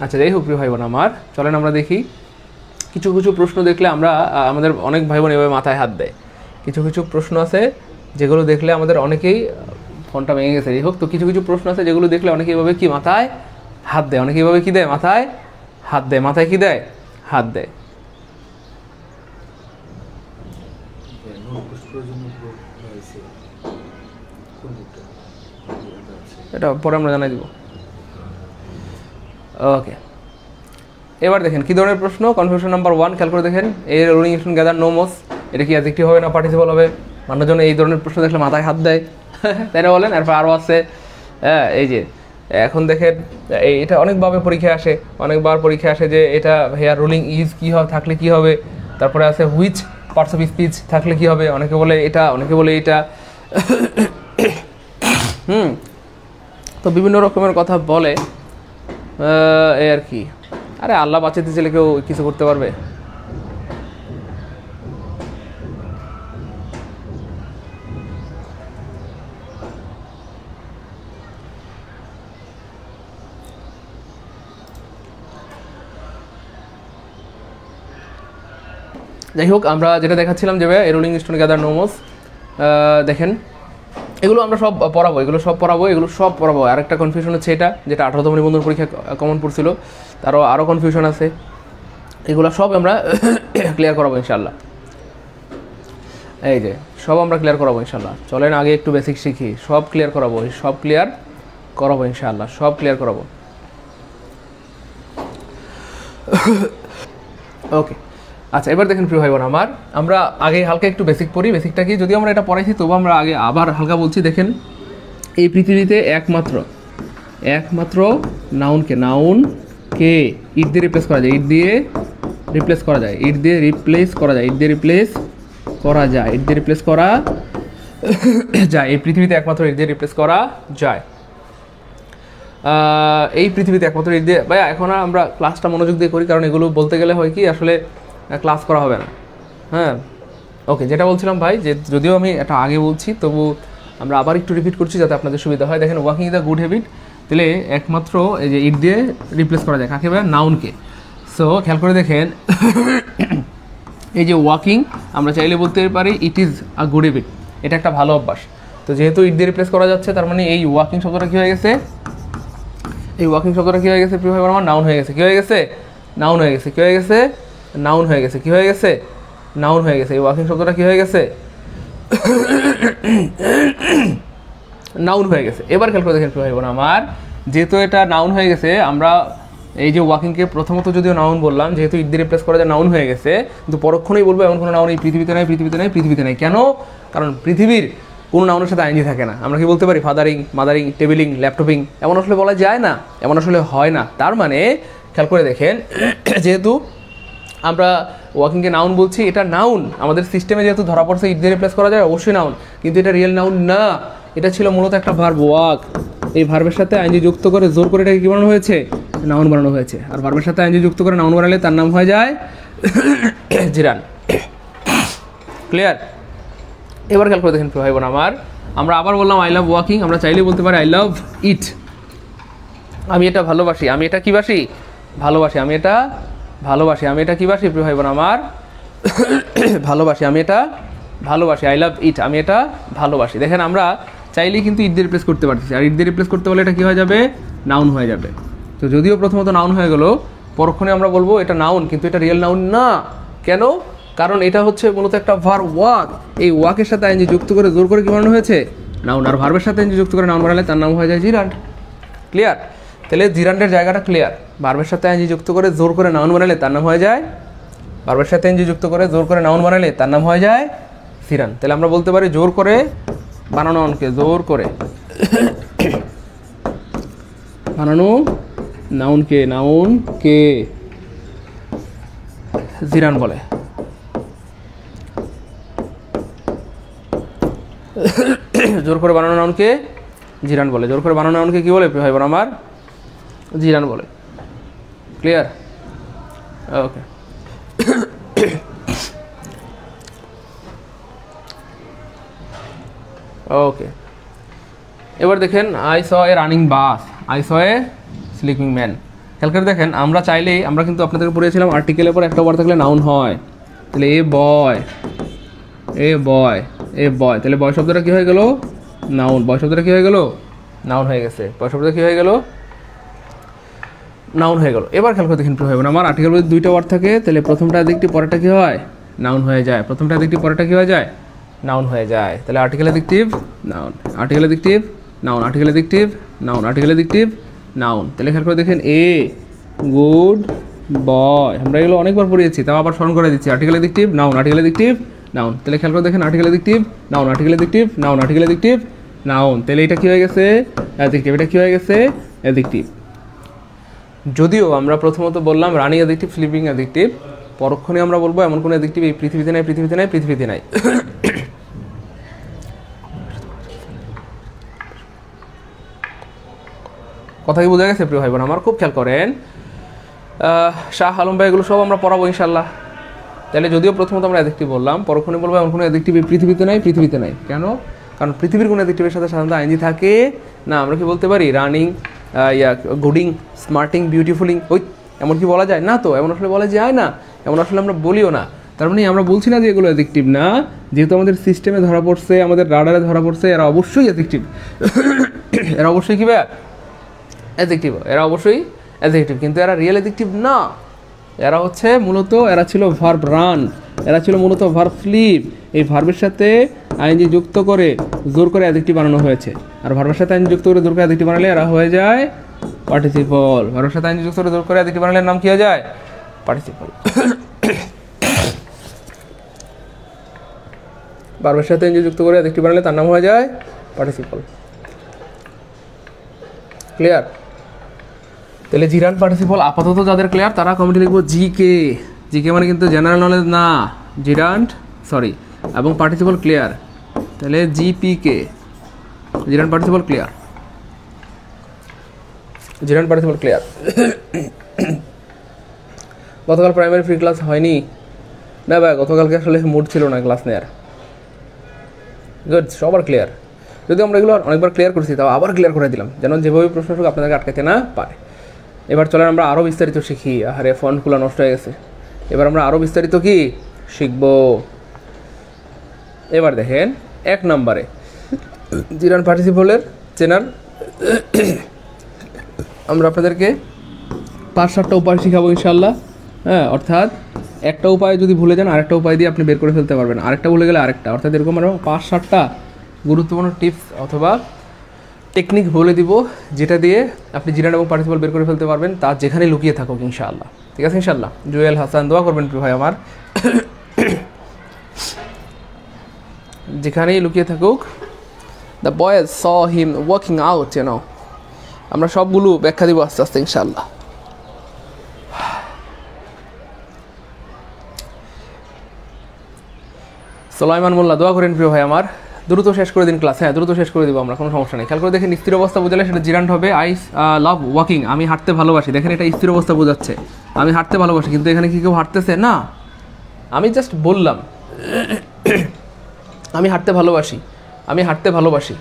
আচ্ছা, যাই হোক প্রিয় ভাই বোন আমার, চলেন আমরা দেখি কিছু কিছু প্রশ্ন দেখলে আমরা আমাদের অনেক ভাই বোন এভাবে মাথায় হাত দেয়। কিছু কিছু প্রশ্ন আছে যেগুলো দেখলে আমাদের অনেকেই, ফোনটা ভেঙে গেছে, যাই হোক, তো কিছু কিছু প্রশ্ন আছে যেগুলো দেখলে অনেকে এভাবে কি মাথায় হাত দেয়, অনেকে এভাবে কী দেয়, মাথায় হাত দেয়, মাথায় কী দেয়, হাত দেয়। এটা পরে আমরা জানাই দিব। ওকে, এবার দেখেন কী ধরনের প্রশ্ন। কনফিউশন নাম্বার 1, খেয়াল করে দেখেন। A rolling stone gather no moss, এটা কি অ্যাডজেক্টিভ হবে না পার্টিসিপল হবে? মানুষজন এই ধরনের প্রশ্ন দেখলে মাথায় হাত দেয়, তাই না বলেন? এরপর আরও আছে, হ্যাঁ, এই যে এখন দেখেন এটা অনেকভাবে পরীক্ষায় আসে, অনেকবার পরীক্ষায় আসে যে এটা হেয়ার রোলিং ইজ কী হবে, থাকলে কী হবে। তারপরে আছে হুইচ পার্টস অফ স্পিচ থাকলে কী হবে, অনেকে বলে এটা, অনেকে বলে এটা। তো বিভিন্ন রকমের কথা বলে, এই আর কি। আরে আল্লাহ বাঁচাতে চাইলে কেউ কিছু করতে পারবে? যাই হোক, আমরা যেটা দেখাচ্ছিলাম যে a rolling stone gather no moss, দেখেন এগুলো আমরা সব পড়াবো, এগুলো সব পড়াবো। আরেকটা কনফিউশন হচ্ছে এটা, যেটা 18তম নিবন্ধন পরীক্ষা কমন পড়ছিল, আরও কনফিউশন আছে, এগুলো সব আমরা ক্লিয়ার করাবো ইনশাল্লাহ। এই যে সব আমরা ক্লিয়ার করাবো ইনশাল্লাহ। চলেন আগে একটু বেসিক শিখি, সব ক্লিয়ার করাবো ইনশাল্লাহ, সব ক্লিয়ার করাবো। ওকে, আচ্ছা, এবার দেখেন প্রিয় ভাই বোন আমার, আমরা আগে হালকা একটু বেসিক পড়ি। বেসিকটা কি, যদিও আমরা এটা পড়াইছি তবু আমরা আগে আবার হালকা বলছি। দেখেন, এই পৃথিবীতে একমাত্র নাউনকে ইট দিয়ে রিপ্লেস করা যায়, এই পৃথিবীতে একমাত্র ইট দিয়ে রিপ্লেস করা যায়। এই পৃথিবীতে একমাত্র ইট দিয়ে, ভাইয়া এখন আমরা ক্লাসটা মনোযোগ দিয়ে করি, কারণ এগুলো বলতে গেলে হয় কি আসলে ক্লাস করা হবে না। হ্যাঁ, ওকে, যেটা বলছিলাম ভাই, যে যদিও আমি এটা আগে বলছি তবু আমরা আবার একটু রিপিট করছি যাতে আপনাদের সুবিধা হয়। দেখেন, walking is a good habit, তাহলে একমাত্র এই যে ইট দিয়ে রিপ্লেস করা যায় কাকে, ভাই? নাউনকে। সো খেয়াল করে দেখেন, এই যে ওয়াকিং, আমরা চাইলে বলতে পারি it is a good habit, এটা একটা ভালো অভ্যাস। তো যেহেতু ইট দিয়ে রিপ্লেস করা যাচ্ছে, তার মানে এই ওয়াকিং শব্দটা কী হয়ে গেছে, প্রিয় ভাই আমার? নাউন হয়ে গেছে। কী হয়ে গেছে? নাউন হয়ে গেছে। এই ওয়াকিং শব্দটা কী হয়ে গেছে? নাউন হয়ে গেছে। এবার খেয়াল করে দেখেন প্রিয় ভাই বোন আমার, যেহেতু এটা নাউন হয়ে গেছে, আমরা এই যে ওয়াকিংকে প্রথমত যদিও নাউন বললাম, যেহেতু ইট দিয়ে রিপ্লেস করা যায়, নাউন হয়ে গেছে, কিন্তু পরক্ষণেই বলবো এমন কোনো নাউন এই পৃথিবীতে নাই। কেন? কারণ পৃথিবীর কোনো নাউনের সাথে আইনজি থাকে না। আমরা কি বলতে পারি ফাদারিং, মাদারিং, টেবিলিং, ল্যাপটপিং, এমন আসলে বলা যায় না, এমন আসলে হয় না। তার মানে খেয়াল করে দেখেন, যেহেতু আমরা ওয়াকিংকে নাউন বলছি, এটা নাউন, আমাদের সিস্টেমে যেহেতু ধরা পড়ছে ইট দিয়ে রিপ্লেস করা যায়, অবশ্যই নাউন, কিন্তু এটা রিয়েল নাউন না। এটা ছিল মূলত একটা ভার্ব, ওয়াক। এই ভার্বের সাথে আইনজি যুক্ত করে জোর করে এটাকে কী বানানো হয়েছে? নাউন বানানো হয়েছে। আর ভার্বের সাথে আইনজি যুক্ত করে নাউন বানালে তার নাম হয়ে যায় জিরান। ক্লিয়ার? এবার খেয়াল করে দেখেন ভাই বোন আমার, আমরা আবার বললাম আই লাভ ওয়াকিং, আমরা চাইলেই বলতে পারি আই লাভ ইট। আমি এটা ভালোবাসি, আমি এটা কি বাসি? ভালোবাসি। আমি এটা কি বাসি প্রিয় ভাই বোন আমার? ভালোবাসি। আমি এটা ভালোবাসি, আই লাভ ইট, আমি এটা ভালোবাসি। দেখেন, আমরা চাইলেই কিন্তু ইট দিয়ে রিপ্লেস করতে পারতেছি, আর ইট দিয়ে রিপ্লেস করতে বলে এটা কী হয়ে যাবে? নাউন হয়ে যাবে। তো যদিও প্রথমত নাউন হয়ে গেল, পরক্ষণে আমরা বলবো এটা নাউন, কিন্তু এটা রিয়েল নাউন না। কেন? কারণ এটা হচ্ছে মূলত একটা ভার্ব, ওয়াক। এই ওয়াকের সাথে আইনজি যুক্ত করে জোর করে কী বানানো হয়েছে? নাউন। আর ভার্বের সাথে আইনজি যুক্ত করে নাউন বানালে তার নাম হয়ে যায় জিরান্ড। ক্লিয়ার? তাহলে জিরান্ডের জায়গাটা ক্লিয়ার। ভার্বের সাথে আইনজি যুক্ত করে জোর করে নাউন বানালে তার নাম হয়ে যায় জিরান। তাহলে আমরা বলতে পারি জোর করে বানানো নাউনকে, নাউনকে জিরান বলে। জোর করে বানানো নাউনকে জিরান বলে। জোর করে বানানো নাউনকে কি বলে ভাই বোন আমার? জিরান বলে। ক্লিয়ার? ওকে। ওকে, এবার দেখেন, I saw a running bus, I saw A sleeping man. খেয়াল করে দেখেন আমরা চাইলেই আমরা কিন্তু আপনাদেরকে পড়িয়েছিলাম আর্টিকেলের পর একটা ওয়ার্ড থাকলে নাউন হয়। তাহলে এ বয় তাহলে বয় শব্দটা কী হয়ে গেল? নাউন। বয় শব্দটা কী হয়ে গেল? নাউন হয়ে গেছে। বয় শব্দটা কী হয়ে গেল? নাউন হয়ে গেল। এবার খেয়াল করে দেখেন প্রিয় ভাই বোন আমার, আর্টিকেল যদি দুইটা ওয়ার্ড থাকে তাহলে প্রথমটা অ্যাডজেক্টিভ পরেরটা কী হয়? নাউন হয়ে যায়। প্রথমটা অ্যাডজেক্টিভ পরেরটা কী হয়ে যায়? নাউন হয়ে যায়। তাহলে article adjective noun, article adjective noun, article adjective noun, article adjective noun. তাহলে খেয়াল করে দেখেন এ গুড বয়, আমরা এগুলো অনেকবার পড়িয়েছি, তাও আবার স্মরণ করে দিচ্ছি। Article adjective noun, article adjective noun. তাহলে খেয়াল করে দেখেন article adjective noun, article adjective noun, article adjective noun. তাহলে এটা কী হয়ে গেছে? অ্যাডজেক্টিভ। এটা কী হয়ে গেছে? অ্যাডজেক্টিভ। যদিও আমরা প্রথমত বললাম রানিং অ্যাডজেক্টিভ, স্লিপিং অ্যাডজেক্টিভ, পরক্ষণে আমরা বলবো এমন কোনো অ্যাডজেক্টিভ এই পৃথিবীতে নাই, পৃথিবীতে নাই, পৃথিবীতে নাই। কথা কি বোঝা গেছে প্রিয় ভাই বোন আমার? খুব খেয়াল করেন, শাহ আলম ভাই এগুলো সব আমরা পড়াবো ইনশাল্লাহ। তাহলে যদিও প্রথমত আমরা অ্যাডজেক্টিভ বললাম, পরক্ষণে বলবো এমন কোনো অ্যাডজেক্টিভ এই পৃথিবীতে নাই, পৃথিবীতে নাই। কেন? কারণ পৃথিবীর কোনো অ্যাডজেক্টিভের সাথে সাধারণত আইনজি থাকে না। আমরা কি বলতে পারি রানিং, গুডিং, স্মার্টিং, বিউটিফুলিং, ওই এমন কি বলা যায় না? তো এমন আসলে বলা যায় না, এমন আসলে আমরা বলিও না। তার মানে আমরা বলছি না যে এগুলো অ্যাডজেক্টিভ না, যেহেতু আমাদের সিস্টেমে ধরা পড়ছে, আমাদের রাডারে ধরা পড়ছে, এরা অবশ্যই অ্যাডজেক্টিভ। এরা অবশ্যই কী ভাই? অ্যাডজেক্টিভ। এরা অবশ্যই অ্যাডজেক্টিভ, কিন্তু এরা রিয়েল অ্যাডজেক্টিভ না। এরা হচ্ছে মূলত, এরা ছিল ভার্ব রান, এরা ছিল মূলত ভার্ব স্লিপ। এই ভার্বের সাথে আইনজি যুক্ত করে জোর করে অ্যাডজেক্টিভ বানানো হয়েছে। আর ভার্বের সাথে আইনজি যুক্ত করে জোর করে অ্যাডজেক্টিভ বানালে এরা হয়ে যায় পার্টিসিপল। ভার্বের সাথে আইনজি যুক্ত করে জোর করে অ্যাডজেক্টিভ বানালে নাম কি হয়ে যায়? পার্টিসিপল। ভার্বের সাথে আইনজি যুক্ত করে অ্যাডজেক্টিভ বানালে তার নাম হয়ে যায় পার্টিসিপল। ক্লিয়ার? তাহলে জিরান পার্টিসিপল আপাতত যাদের ক্লিয়ার তারা কমেন্টে লিখবো জিকে। জিকে মানে কিন্তু জেনারেল নলেজ না, জিরান্ট সরি, এবং পার্টিসিপল ক্লিয়ার। তাহলে জিপিকে, gerund participle clear, gerund participle clear. গতকাল প্রাইমারি ফ্রি ক্লাস হয়নি না ভাই? গতকালকে আসলে মুড ছিল না ক্লাস নেওয়ার। গুড, সবার ক্লিয়ার। যদি আমরা এগুলো অনেকবার ক্লিয়ার করছি, তাও আবার ক্লিয়ার করে দিলাম, যেন যেভাবে প্রশ্ন আপনাদেরকে আটকাতে না পারে। এবার চলেন আমরা আরও বিস্তারিত শিখি। আরে ফন্টগুলো নষ্ট হয়ে গেছে। এবার আমরা আরও বিস্তারিত কি শিখব? এবার দেখেন 1 নম্বরে জিরান পার্টিসিপলের চেনার আমরা আপনাদেরকে 5-7টা উপায় শিখাবো ইনশাল্লাহ। হ্যাঁ, অর্থাৎ একটা উপায় যদি ভুলে যান আরেকটা উপায় দিয়ে আপনি বের করে ফেলতে পারবেন, আরেকটা ভুলে গেলে আরেকটা। অর্থাৎ এরকম আমরা 5-7টা গুরুত্বপূর্ণ টিপস অথবা টেকনিক বলে দিব, যেটা দিয়ে আপনি জিরান এবং পার্টিসিপল বের করে ফেলতে পারবেন, তা যেখানে লুকিয়ে থাকুক ইনশাআল্লাহ। ঠিক আছে ইনশাআল্লাহ? জুয়েল হাসান দোয়া করবেন প্রিয় ভাই আমার, যেখানেই লুকিয়ে থাকুক। The boys saw him working out, আমরা সবগুলো ব্যাখ্যা দিব আস্তে আস্তে ইনশাআল্লাহ। সুলাইমান মোল্লা দোয়া করেন প্রিয় ভাই আমার, দ্রুত শেষ করে দিন ক্লাস। হ্যাঁ, দ্রুত শেষ করে দিব আমরা, কোনো সমস্যা নেই। খেয়াল করে দেখেন স্থির অবস্থা বোঝালে সেটা জিরান্ট হবে। আই লাভ ওয়াকিং, আমি হাঁটতে ভালোবাসি। দেখেন এটা স্থির অবস্থা বোঝাচ্ছে, আমি হাঁটতে ভালোবাসি, কিন্তু এখানে কি কেউ হাঁটতেছে না? আমি জাস্ট বললাম আমি হাঁটতে ভালোবাসি, আমি হাঁটতে ভালোবাসি,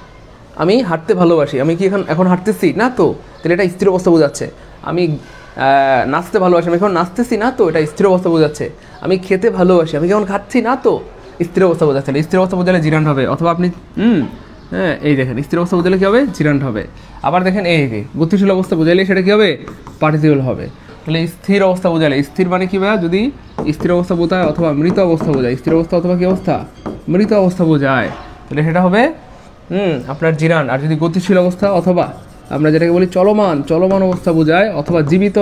আমি হাঁটতে ভালোবাসি। আমি কি এখন হাঁটতেছি না? তো তাহলে এটা স্থির অবস্থা বোঝাচ্ছে। আমি নাচতে ভালোবাসি, আমি এখন নাচতেছি না? তো এটা স্থির অবস্থা বোঝাচ্ছে। আমি খেতে ভালোবাসি, আমি কেমন খাচ্ছি না? তো স্থির অবস্থা বোঝাচ্ছে। স্থির অবস্থা বোঝালে জিরান্ট হবে। অথবা আপনি হ্যাঁ, এই দেখেন স্থির অবস্থা বোঝালে কী হবে? জিরান্ট হবে। আবার দেখেন এই গতিশীল অবস্থা বোঝালে সেটা কী হবে? পার্টিসিপল হবে। তাহলে স্থির অবস্থা বোঝালে, স্থির মানে কী ভাই? যদি স্থির অবস্থা বোঝায় অথবা মৃত অবস্থা বোঝায়, স্থির অবস্থা অথবা কী অবস্থা? মৃত অবস্থা বোঝায়, তাহলে সেটা হবে আপনার জিরান। আর যদি গতিশীল অবস্থা অথবা আমরা যেটাকে বলি চলমান, চলমান অবস্থা বোঝায় অথবা জীবিত,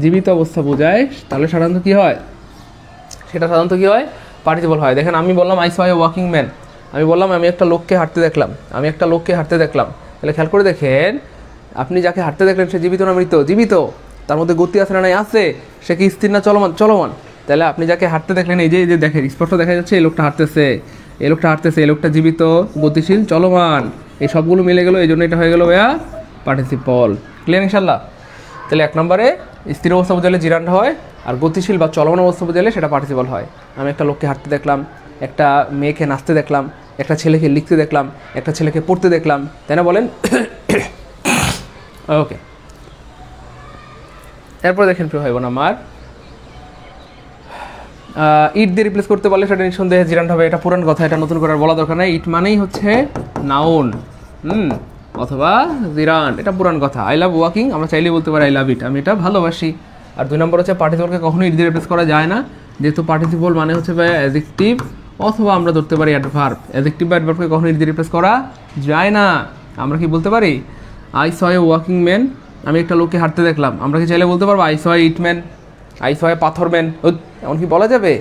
জীবিত অবস্থা বোঝায়, তাহলে সাধারণত কী হয়? সেটা সাধারণত কী হয়? পার্টিসিপল হয়। দেখেন আমি বললাম I saw a walking man, আমি বললাম আমি একটা লোককে হাঁটতে দেখলাম, আমি একটা লোককে হাঁটতে দেখলাম। তাহলে খেয়াল করে দেখেন আপনি যাকে হাঁটতে দেখলেন সে জীবিত না মৃত? জীবিত। তার মধ্যে গতি আছে না নাই? আছে। সে কি স্থির না চলমান? চলমান। তাহলে আপনি যাকে হাঁটতে দেখলেন, এই যে দেখেন স্পষ্ট দেখা যাচ্ছে এই লোকটা হাঁটতেছে, এই লোকটা হাঁটতেছে, এই লোকটা জীবিত, গতিশীল, চলমান, এই সবগুলো মিলে গেল, এই জন্য এটা হয়ে গেল ভাইয়া পার্টিসিপল। ক্লিয়ার ইনশাল্লাহ? তাহলে 1 নম্বরে স্থির অবস্থা বোঝালে জিরান্ট হয়, আর গতিশীল বা চলমান অবস্থা বোঝালে সেটা পার্টিসিপল হয়। আমি একটা লোককে হাঁটতে দেখলাম, একটা মেয়েকে নাচতে দেখলাম, একটা ছেলেকে লিখতে দেখলাম, একটা ছেলেকে পড়তে দেখলাম, তাই না? বলেন ওকে। এরপর দেখেন প্রিয় ভাই বোন আমার, ইট দিয়ে রিপ্লেস করতে পারলে সেটা নিঃসন্দেহে জিরান্ড হবে, এটা পুরান কথা, এটা নতুন করে বলা দরকার নাই। ইট মানেই হচ্ছে নাউন, অথবা জিরান্ড, এটা পুরান কথা। আই লাভ ওয়াকিং আমরা চাইলেই বলতে পারি আই লাভ ইট, আমি এটা ভালোবাসি। আর 2 নম্বর হচ্ছে পার্টিসিপলকে কখনোই ইট দিয়ে রিপ্লেস করা যায় না, যেহেতু পার্টিসিপল মানে হচ্ছে অ্যাডজেক্টিভ, অথবা আমরা ধরতে পারি অ্যাডভার্ব। অ্যাডজেক্টিভ বা অ্যাডভার্বকে কখনো ইট দিয়ে রিপ্লেস করা যায় না। আমরা কি বলতে পারি I saw a walking man, আমি একটা লোককে হাঁটতে দেখলাম, আমরা কি চাইলে বলতে পারবো I saw a eat man, I saw a পাথর ম্যান, এমন কি বলা যাবে?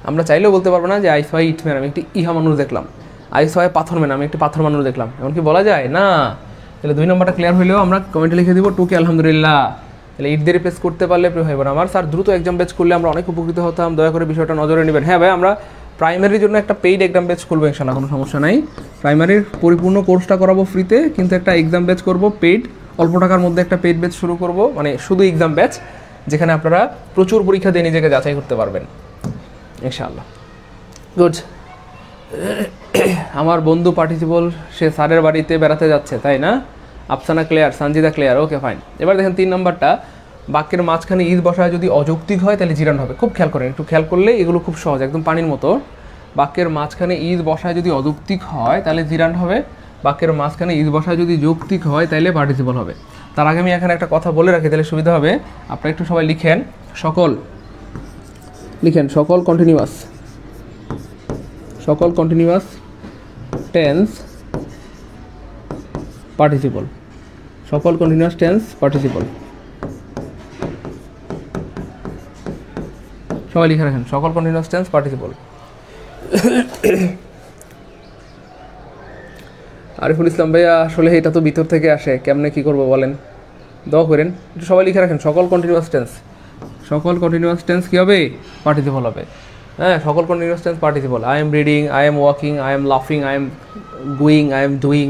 আমরা চাইলেও বলতে পারবো না যে I saw a eat man, আমি একটি ইহা মানুষ দেখলাম, আই স এ পাথর ম্যান, আমি একটি পাথর মানুষ দেখলাম, এমন কি বলা যায় না? তাহলে 2 নম্বরটা ক্লিয়ার হইলেও আমরা কমেন্টে লিখে দিব টুকে আলহামদুলিল্লাহ। তাহলে ইট দিয়ে রিপ্লেস করতে পারলে প্রিয় ভাই বোন আমার, স্যার দ্রুত এক্সাম ব্যাচ করলে আমরা অনেক উপকৃত হতাম, দয়া করে বিষয়টা নজরে নেবেন। হ্যাঁ ভাই, আমরা প্রাইমারির জন্য একটা পেইড এক্সাম ব্যাচ করবো ইনশাআল্লাহ, কোনো সমস্যা নাই। প্রাইমারির পরিপূর্ণ কোর্সটা করাবো ফ্রিতে, কিন্তু একটা এক্সাম ব্যাচ করবো পেইড, অল্প টাকার মধ্যে একটা পেইড ব্যাচ শুরু করব, মানে শুধু এক্সাম ব্যাচ, যেখানে আপনারা প্রচুর পরীক্ষা দিয়ে নিজেকে যাচাই করতে পারবেন ইনশাআল্লাহ। গুড। আমার বন্ধু পার্টিসিপল, সে স্যারের বাড়িতে বেড়াতে যাচ্ছে, তাই না? Afsana clear, Sanjida clear, okay fine. এবার দেখেন 3 নম্বরটা, বাক্যের মাঝখানে ইজ বসায় যদি অযৌক্তিক হয় তাহলে জিরান্ড হবে। খুব খেয়াল করেন, একটু খেয়াল করলে এগুলো খুব সহজ, একদম পানির মতো। বাক্যের মাঝখানে ইজ বসায় যদি অযৌক্তিক হয় তাহলে জিরান্ড হবে, বাক্যের মাঝখানে ইজ বসায় যদি যৌক্তিক হয় তাহলে পার্টিসিপল হবে। তার আগে আমি এখানে একটা কথা বলে রাখি, তাহলে সুবিধা হবে। আপনারা একটু সবাই লিখেন, সকল কন্টিনিউয়াস টেন্স পার্টিসিপল, সকল কন্টিনিউয়াস টেন্স পার্টিসিপল, সবাই লিখে রাখেন সকল continuous tense participle. Ariful Islam ভাইয়া, আসলে এটা তো ভিতর থেকে আসে, কেমনে কি করবো বলেন, দোয়া করেন। একটু সবাই লিখে রাখেন সকল কন্টিনিউয়াস টেন্স কী হবে? পার্টিসিপল হবে। হ্যাঁ, সকল continuous tense participle. I am reading, I am walking, I am লাফিং, I am going, I am doing,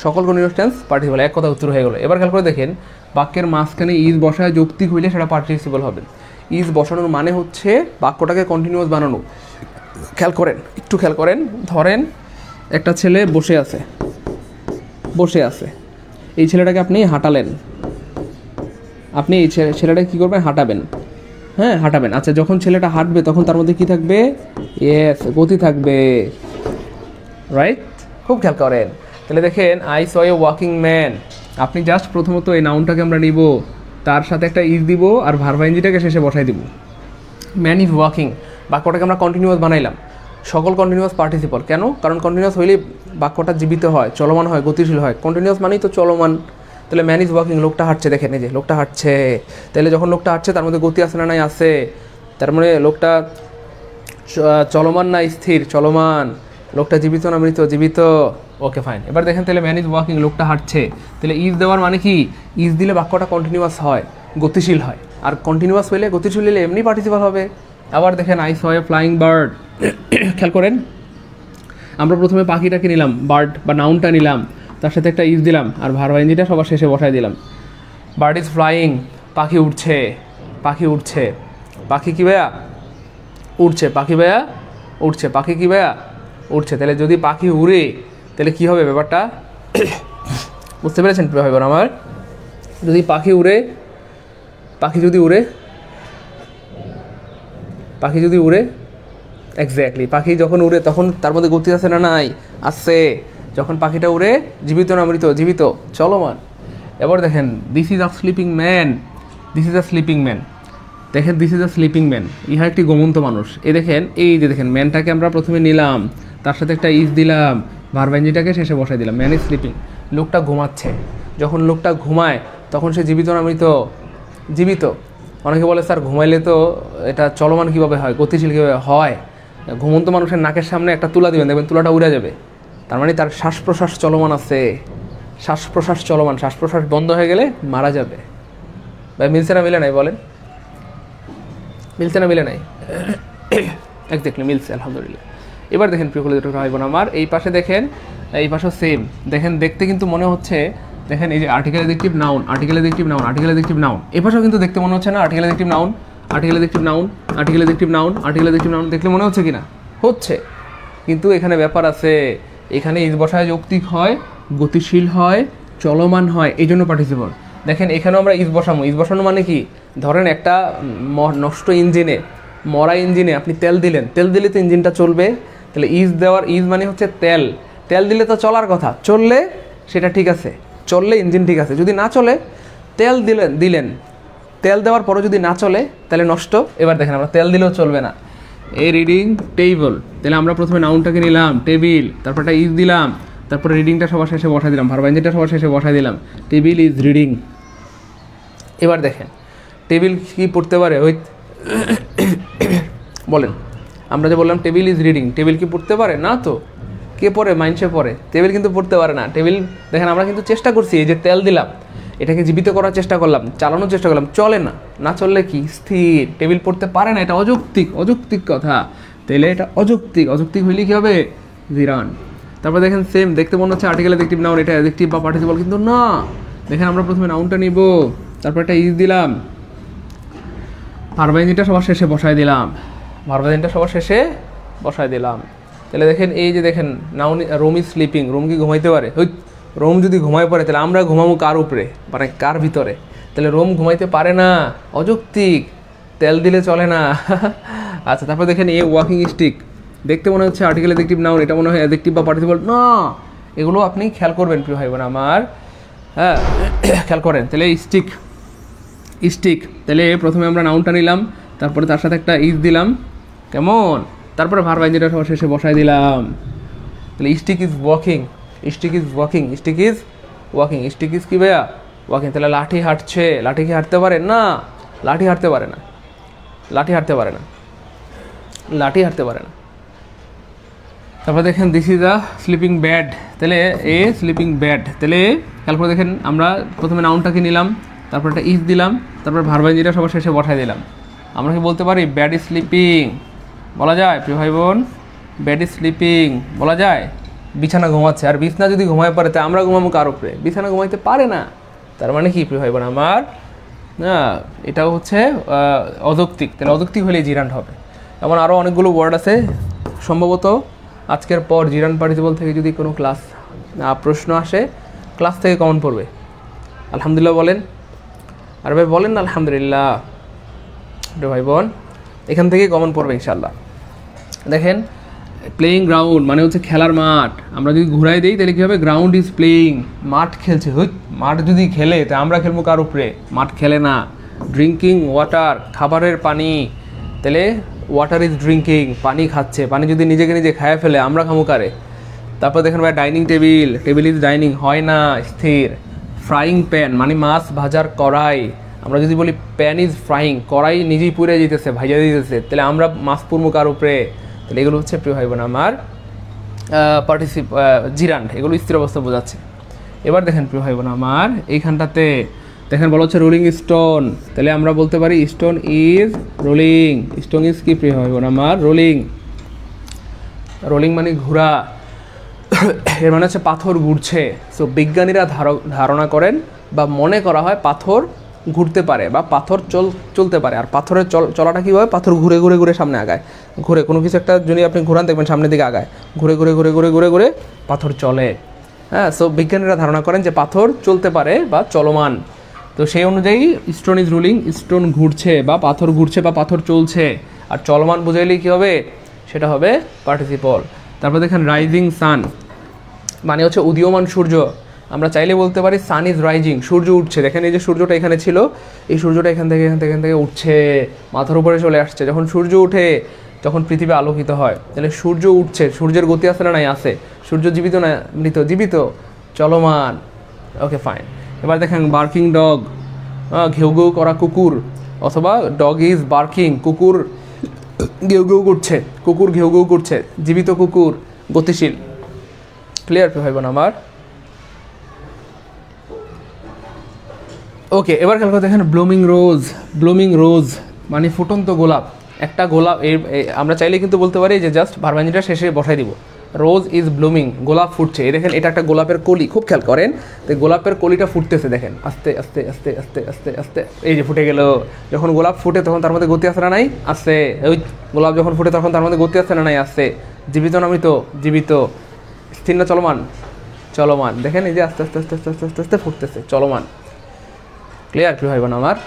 সকল কন্টিনিউয়াস টেন্স পার্টিসিপল। এক কথা উত্তর হয়ে গেল। এবার খেয়াল করে দেখেন, বাক্যের মাঝখানে ইজ বসায় যৌক্তিক হইলে সেটা পার্টিসিপল হবে। ইজ বসানোর মানে হচ্ছে বাক্যটাকে কন্টিনিউয়াস বানানো। একটু খেয়াল করেন, ধরেন একটা ছেলে বসে আছে, এই ছেলেটাকে আপনি হাঁটালেন, আপনি এই ছেলেটাকে কী করবেন? হাঁটাবেন। আচ্ছা, যখন ছেলেটা হাঁটবে তখন তার মধ্যে কী থাকবে? ইয়েস, গতি থাকবে, রাইট? খুব খেয়াল করেন। তাহলে দেখেন, I saw a walking man, আপনি জাস্ট প্রথমত এই নাউনটাকে আমরা নিব, তার সাথে একটা ইজ দিব, আর ভার্ব আইএনজিটাকে শেষে বসাই দিব। ম্যান ইজ ওয়াকিং, বাক্যটাকে আমরা কন্টিনিউয়াস বানাইলাম। সকল কন্টিনিউয়াস পার্টিসিপল, কেন? কারণ কন্টিনিউয়াস হইলে বাক্যটা জীবিত হয়, চলমান হয়, গতিশীল হয়। কন্টিনিউয়াস মানেই তো চলমান। তাহলে ম্যান ইজ ওয়াকিং, লোকটা হাঁটছে, দেখেন এই যে লোকটা হাঁটছে। তাহলে যখন লোকটা হাঁটছে তার মধ্যে গতি আছে না? নাই, আছে। তার মানে লোকটা চলমান না স্থির? চলমান। লোকটা জীবিত না মৃত? জীবিত। Okay fine. এবার দেখেন, তাহলে ম্যান ইজ ওয়াকিং, লোকটা হাঁটছে। তাহলে ইজ দেওয়ার মানে কি? ইজ দিলে বাক্যটা কন্টিনিউয়াস হয়, গতিশীল হয়। আর কন্টিনিউয়াস হইলে, গতিশীল হইলে এমনি পার্টিসিপল হবে। আবার দেখেন, I saw A flying bird, খেয়াল করেন, আমরা প্রথমে পাখিটাকে নিলাম, বার্ড বা নাউনটা নিলাম, তার সাথে একটা ইজ দিলাম, আর ভার্ব আইএনজিটা সবার শেষে বসাই দিলাম। বার্ড ইজ ফ্লাইং, পাখি উঠছে। পাখি কি ভাইয়া? উঠছে। পাখি কি ভাইয়া? উঠছে। তাহলে যদি পাখি উড়ে তাহলে কি হবে ব্যাপারটা? বুঝতে পেরেছেন ভাই বোন আমার? যদি পাখি যদি উড়ে এক্স্যাক্টলি, পাখি যখন উড়ে তখন তার মধ্যে গতি আছে না? নাই, আছে। যখন পাখিটা উড়ে, জীবিত না মৃত? জীবিত, চলমান। এবার দেখেন, this is a sleeping man, দেখেন this is a sleeping man, ইহা একটি ঘুমন্ত মানুষ। দেখেন, এই যে দেখেন, ম্যানটাকে আমরা প্রথমে নিলাম, তার সাথে একটা ইজ দিলাম, ভার্ব আইএনজিটাকে শেষে বসাই দিলাম। ম্যান ইজ স্লিপিং, লোকটা ঘুমাচ্ছে। যখন লোকটা ঘুমায় তখন সে জীবিত না মৃত? জীবিত। অনেকে বলে, স্যার ঘুমাইলে তো এটা চলমান কীভাবে হয়, গতিশীল কীভাবে হয়? ঘুমন্ত মানুষের নাকের সামনে একটা তুলা দিবেন, দেখবেন তুলাটা উড়ে যাবে। তার মানে তার শ্বাস প্রশ্বাস চলমান আছে, শ্বাস প্রশ্বাস বন্ধ হয়ে গেলে মারা যাবে। ভাই মিলছে না মিলে নাই? বলেন, মিলছে না মিলে নাই? এক্স্যাক্টলি মিলছে, আলহামদুলিল্লাহ। এবার দেখেন প্রিয় কলেজ ভাই বোন আমার, এই পাশে দেখেন, এই পাশেও সেম। দেখেন, দেখতে কিন্তু মনে হচ্ছে, দেখেন এই যে আর্টিকেল অ্যাডজেক্টিভ নাউন, এই পাশেও কিন্তু দেখতে মনে হচ্ছে না আর্টিকেল অ্যাডজেক্টিভ নাউন, দেখলে মনে হচ্ছে কি না? হচ্ছে। কিন্তু এখানে ব্যাপার আছে, এখানে ইজ বসায় যৌক্তিক হয়, গতিশীল হয়, চলমান হয়, এই জন্য পার্টিসিপল। দেখেন এখানেও আমরা ইজ বসানো মানে কি? ধরেন একটা নষ্ট ইঞ্জিনে, মরা ইঞ্জিনে আপনি তেল দিলেন, তেল দিলে তো ইঞ্জিনটা চলবে। তাহলে ইজ দেওয়ার, ইজ মানে হচ্ছে তেল, তেল দিলে তো চলার কথা, চললে সেটা ঠিক আছে, চললে ইঞ্জিন ঠিক আছে। যদি না চলে, তেল দিলেন তেল দেওয়ার পরও যদি না চলে তাহলে নষ্ট। এবার দেখেন আমরা তেল দিলেও চলবে না। এই রিডিং টেবিল, তাহলে আমরা প্রথমে নাউনটাকে নিলাম টেবিল, তারপর একটা ইজ দিলাম, তারপরে রিডিংটা সবার শেষে বসাই দিলাম, ভার্ব ইনজিনটা সবার শেষে বসাই দিলাম, টেবিল ইজ রিডিং। এবার দেখেন টেবিল কি পড়তে পারে? ওই বলেন, আমরা যে বললাম টেবিল ইজ রিডিং, টেবিল কি পড়তে পারে? না তো। কে পড়ে? মাইন্ডসে পড়ে, টেবিল কিন্তু পড়তে পারে না। টেবিল দেখেন আমরা কিন্তু চেষ্টা করছি, এই যে তেল দিলাম, এটাকে জীবিত করার চেষ্টা করলাম, চালানোর চেষ্টা করলাম, চলে না। না চললে কি? স্থির। টেবিল পড়তে পারে না, এটা অযৌক্তিক, অযৌক্তিক কথা। তাহলে এটা অযৌক্তিক, অযৌক্তিক হইলে কি হবে? জিরান। তারপর দেখেন সেম, দেখতে মনে হচ্ছে আর্টিকেল অ্যাডজেক্টিভ নাউন, এটা অ্যাডজেক্টিভ বা পার্টিসিপল, কিন্তু না। দেখেন আমরা প্রথমে নাউনটা নিব, তারপর একটা ইজ দিলাম, ভার্ব ইনজিনটা সবার শেষে বসাই দিলাম, ভার্ব ইনজিনটা সবার শেষে বসাই দিলাম। তাহলে দেখেন এই যে দেখেন noun, Rome is sleeping, Rome কি ঘুমাইতে পারে? ওই রোম যদি ঘুমাই পড়ে তাহলে আমরা ঘুমাবো কার উপরে? মানে কার ভিতরে? তাহলে রোম ঘুমাইতে পারে না, অযৌক্তিক, তেল দিলে চলে না। আচ্ছা, তারপর দেখেন এ ওয়াকিং স্টিক, দেখতে মনে হচ্ছে আর্টিকেল অ্যাডজেক্টিভ নাউন, এটা মনে হয় অ্যাডজেক্টিভ বা পার্টিসিপল, না। এগুলো আপনি খেয়াল করবেন প্রিয় ভাই বোন আমার, হ্যাঁ খেয়াল করেন। তাহলে স্টিক, স্টিক, তাহলে প্রথমে আমরা নাউনটা নিলাম, তারপরে তার সাথে একটা ইজ দিলাম, কেমন? তারপরে ভার্ব ইনজিনটা সবার শেষে বসাই দিলাম। তাহলে stick is walking, stick is walking, stick is walking, stick is কি ভাইয়া? ওয়াকিং। তাহলে লাঠি হাঁটছে, লাঠি কি হাঁটতে পারে? না, লাঠি হাঁটতে পারে না, লাঠি হাঁটতে পারে না, লাঠি হাঁটতে পারে না। তারপর দেখেন this is a sleeping bad, তাহলে এ স্লিপিং ব্যাড। তাহলে খেয়াল করে দেখেন আমরা প্রথমে নাউনটাকে নিলাম, তারপর একটা ইজ দিলাম, তারপর ভার্ব ইনজিনটা সবার শেষে বসাই দিলাম। আমরা কি বলতে পারি ব্যাড ইজ স্লিপিং? বলা যায় প্রিয় ভাই বোন? ব্যাড ইজ স্লিপিং বলা যায়? বিছানা ঘুমাচ্ছে, আর বিছানা যদি ঘুমায় পারে তা আমরা ঘুমাবো কার উপরে? বিছানা ঘুমাইতে পারে না। তার মানে কি প্রিয় ভাই বোন আমার? না, এটাও হচ্ছে অযৌক্তিক। তাহলে অযৌক্তিক হলে জিরান্ট হবে। এমন আরও অনেকগুলো ওয়ার্ড আছে, সম্ভবত আজকের পর জিরান পার্টিসিপল থেকে যদি কোনো ক্লাস প্রশ্ন আসে, ক্লাস থেকে কমন পড়বে। আলহামদুলিল্লাহ বলেন, আর ভাই বলেন না আলহামদুলিল্লাহ। ভাই বোন এখান থেকেই কমন পড়বে ইনশাল্লাহ। দেখেন প্লেয়িং গ্রাউন্ড মানে হচ্ছে খেলার মাঠ। আমরা যদি ঘুরাই দিই তাহলে কী হবে? গ্রাউন্ড ইজ প্লেয়িং, মাঠ খেলছে। মাঠ যদি খেলে তা আমরা খেলবো কার উপরে? মাঠ খেলে না। ড্রিঙ্কিং ওয়াটার, খাবারের পানি, তাহলে ওয়াটার ইজ ড্রিঙ্কিং, পানি খাচ্ছে। পানি যদি নিজেকে নিজে খায় ফেলে আমরা খামো কারে? তারপর দেখেন ভাই dining table, table is dining, হয় না, স্থির। ফ্রাইং প্যান মানে মাছ ভাজার কড়াই, আমরা যদি বলি প্যান ইজ ফ্রাইং, কড়াই নিজেই পুড়ে যেতেছে, ভাজা দিতেছে, তাহলে আমরা মাছ পুরবো কার উপরে? তাহলে এগুলো হচ্ছে প্রিয় ভাই বোন আমার জিরান্ড, এগুলো স্থির অবস্থা বোঝাচ্ছে। এবার দেখেন প্রিয় ভাই বোন আমার এইখানটাতে দেখেন বলা হচ্ছে রোলিং স্টোন, তাহলে আমরা বলতে পারি stone is rolling. Stone is কি প্রিয় ভাই বোন আমার? রোলিং। রোলিং মানে ঘোরা, এর মানে হচ্ছে পাথর ঘুরছে। সো বিজ্ঞানীরা ধারণা করেন বা মনে করা হয় পাথর ঘুরতে পারে বা পাথর চলতে পারে। আর পাথরের চলাটা কী হয়? পাথর ঘুরে ঘুরে ঘুরে সামনে আগায়, ঘুরে কোনো কিছু একটা যদি আপনি ঘুরান দেখবেন সামনের দিকে আগায়, ঘুরে ঘুরে ঘুরে ঘুরে ঘুরে ঘুরে পাথর চলে। হ্যাঁ, সো বিজ্ঞানীরা ধারণা করেন যে পাথর চলতে পারে বা চলমান। তো সেই অনুযায়ী স্টোন ইজ রুলিং, স্টোন ঘুরছে বা পাথর ঘুরছে বা পাথর চলছে। আর চলমান বুঝাইলে কী হবে? সেটা হবে পার্টিসিপল। তারপর দেখেন রাইজিং সান মানে হচ্ছে উদীয়মান সূর্য। আমরা চাইলে বলতে পারি সান ইজ রাইজিং, সূর্য উঠছে। দেখেন এই যে সূর্যটা এখানে ছিল, এই সূর্যটা এখান থেকে উঠছে, মাথার উপরে চলে আসছে। যখন সূর্য উঠে তখন পৃথিবী আলোকিত হয়। তাহলে সূর্য উঠছে, সূর্যের গতি আছে না নাই? আছে। সূর্য জীবিত না মৃত? জীবিত, চলমান। Okay fine. এবার দেখেন বার্কিং ডগ, ঘেউ ঘেউ করা কুকুর, অথবা ডগ ইজ বার্কিং, কুকুর ঘেউ ঘেউ করছে, কুকুর ঘেউ ঘেউ করছে, জীবিত কুকুর, গতিশীল। ক্লিয়ার ভাই বোন আমার? ওকে, এবার খেয়াল করে দেখেন ব্লুমিং রোজ, ব্লুমিং রোজ মানে ফুটন্ত গোলাপ। একটা গোলাপ, আমরা চাইলে কিন্তু বলতে পারি যে জাস্ট ভার্বাঞ্জিটা শেষে বসাই দিব, রোজ ইজ ব্লুমিং, গোলাপ ফুটছে। এই দেখেন এটা একটা গোলাপের কলি, খুব খেয়াল করেন। তো গোলাপের কলিটা ফুটতেছে, দেখেন আস্তে আস্তে আস্তে আস্তে আস্তে আস্তে, এই যে ফুটে গেল। যখন গোলাপ ফুটে তখন তার মধ্যে গতি আসে না নাই? আসে। ওই গোলাপ যখন ফুটে তখন তার মধ্যে গতি আসে না নাই? আসে। জীবিত না মৃত? জীবিত। স্থির না চলমান? চলমান। দেখেন এই যে আস্তে আস্তে আস্তে আস্তে আস্তে আস্তে আস্তে ফুটতেছে, চলমান। ক্লিয়ার কি ভাই বোন আমার?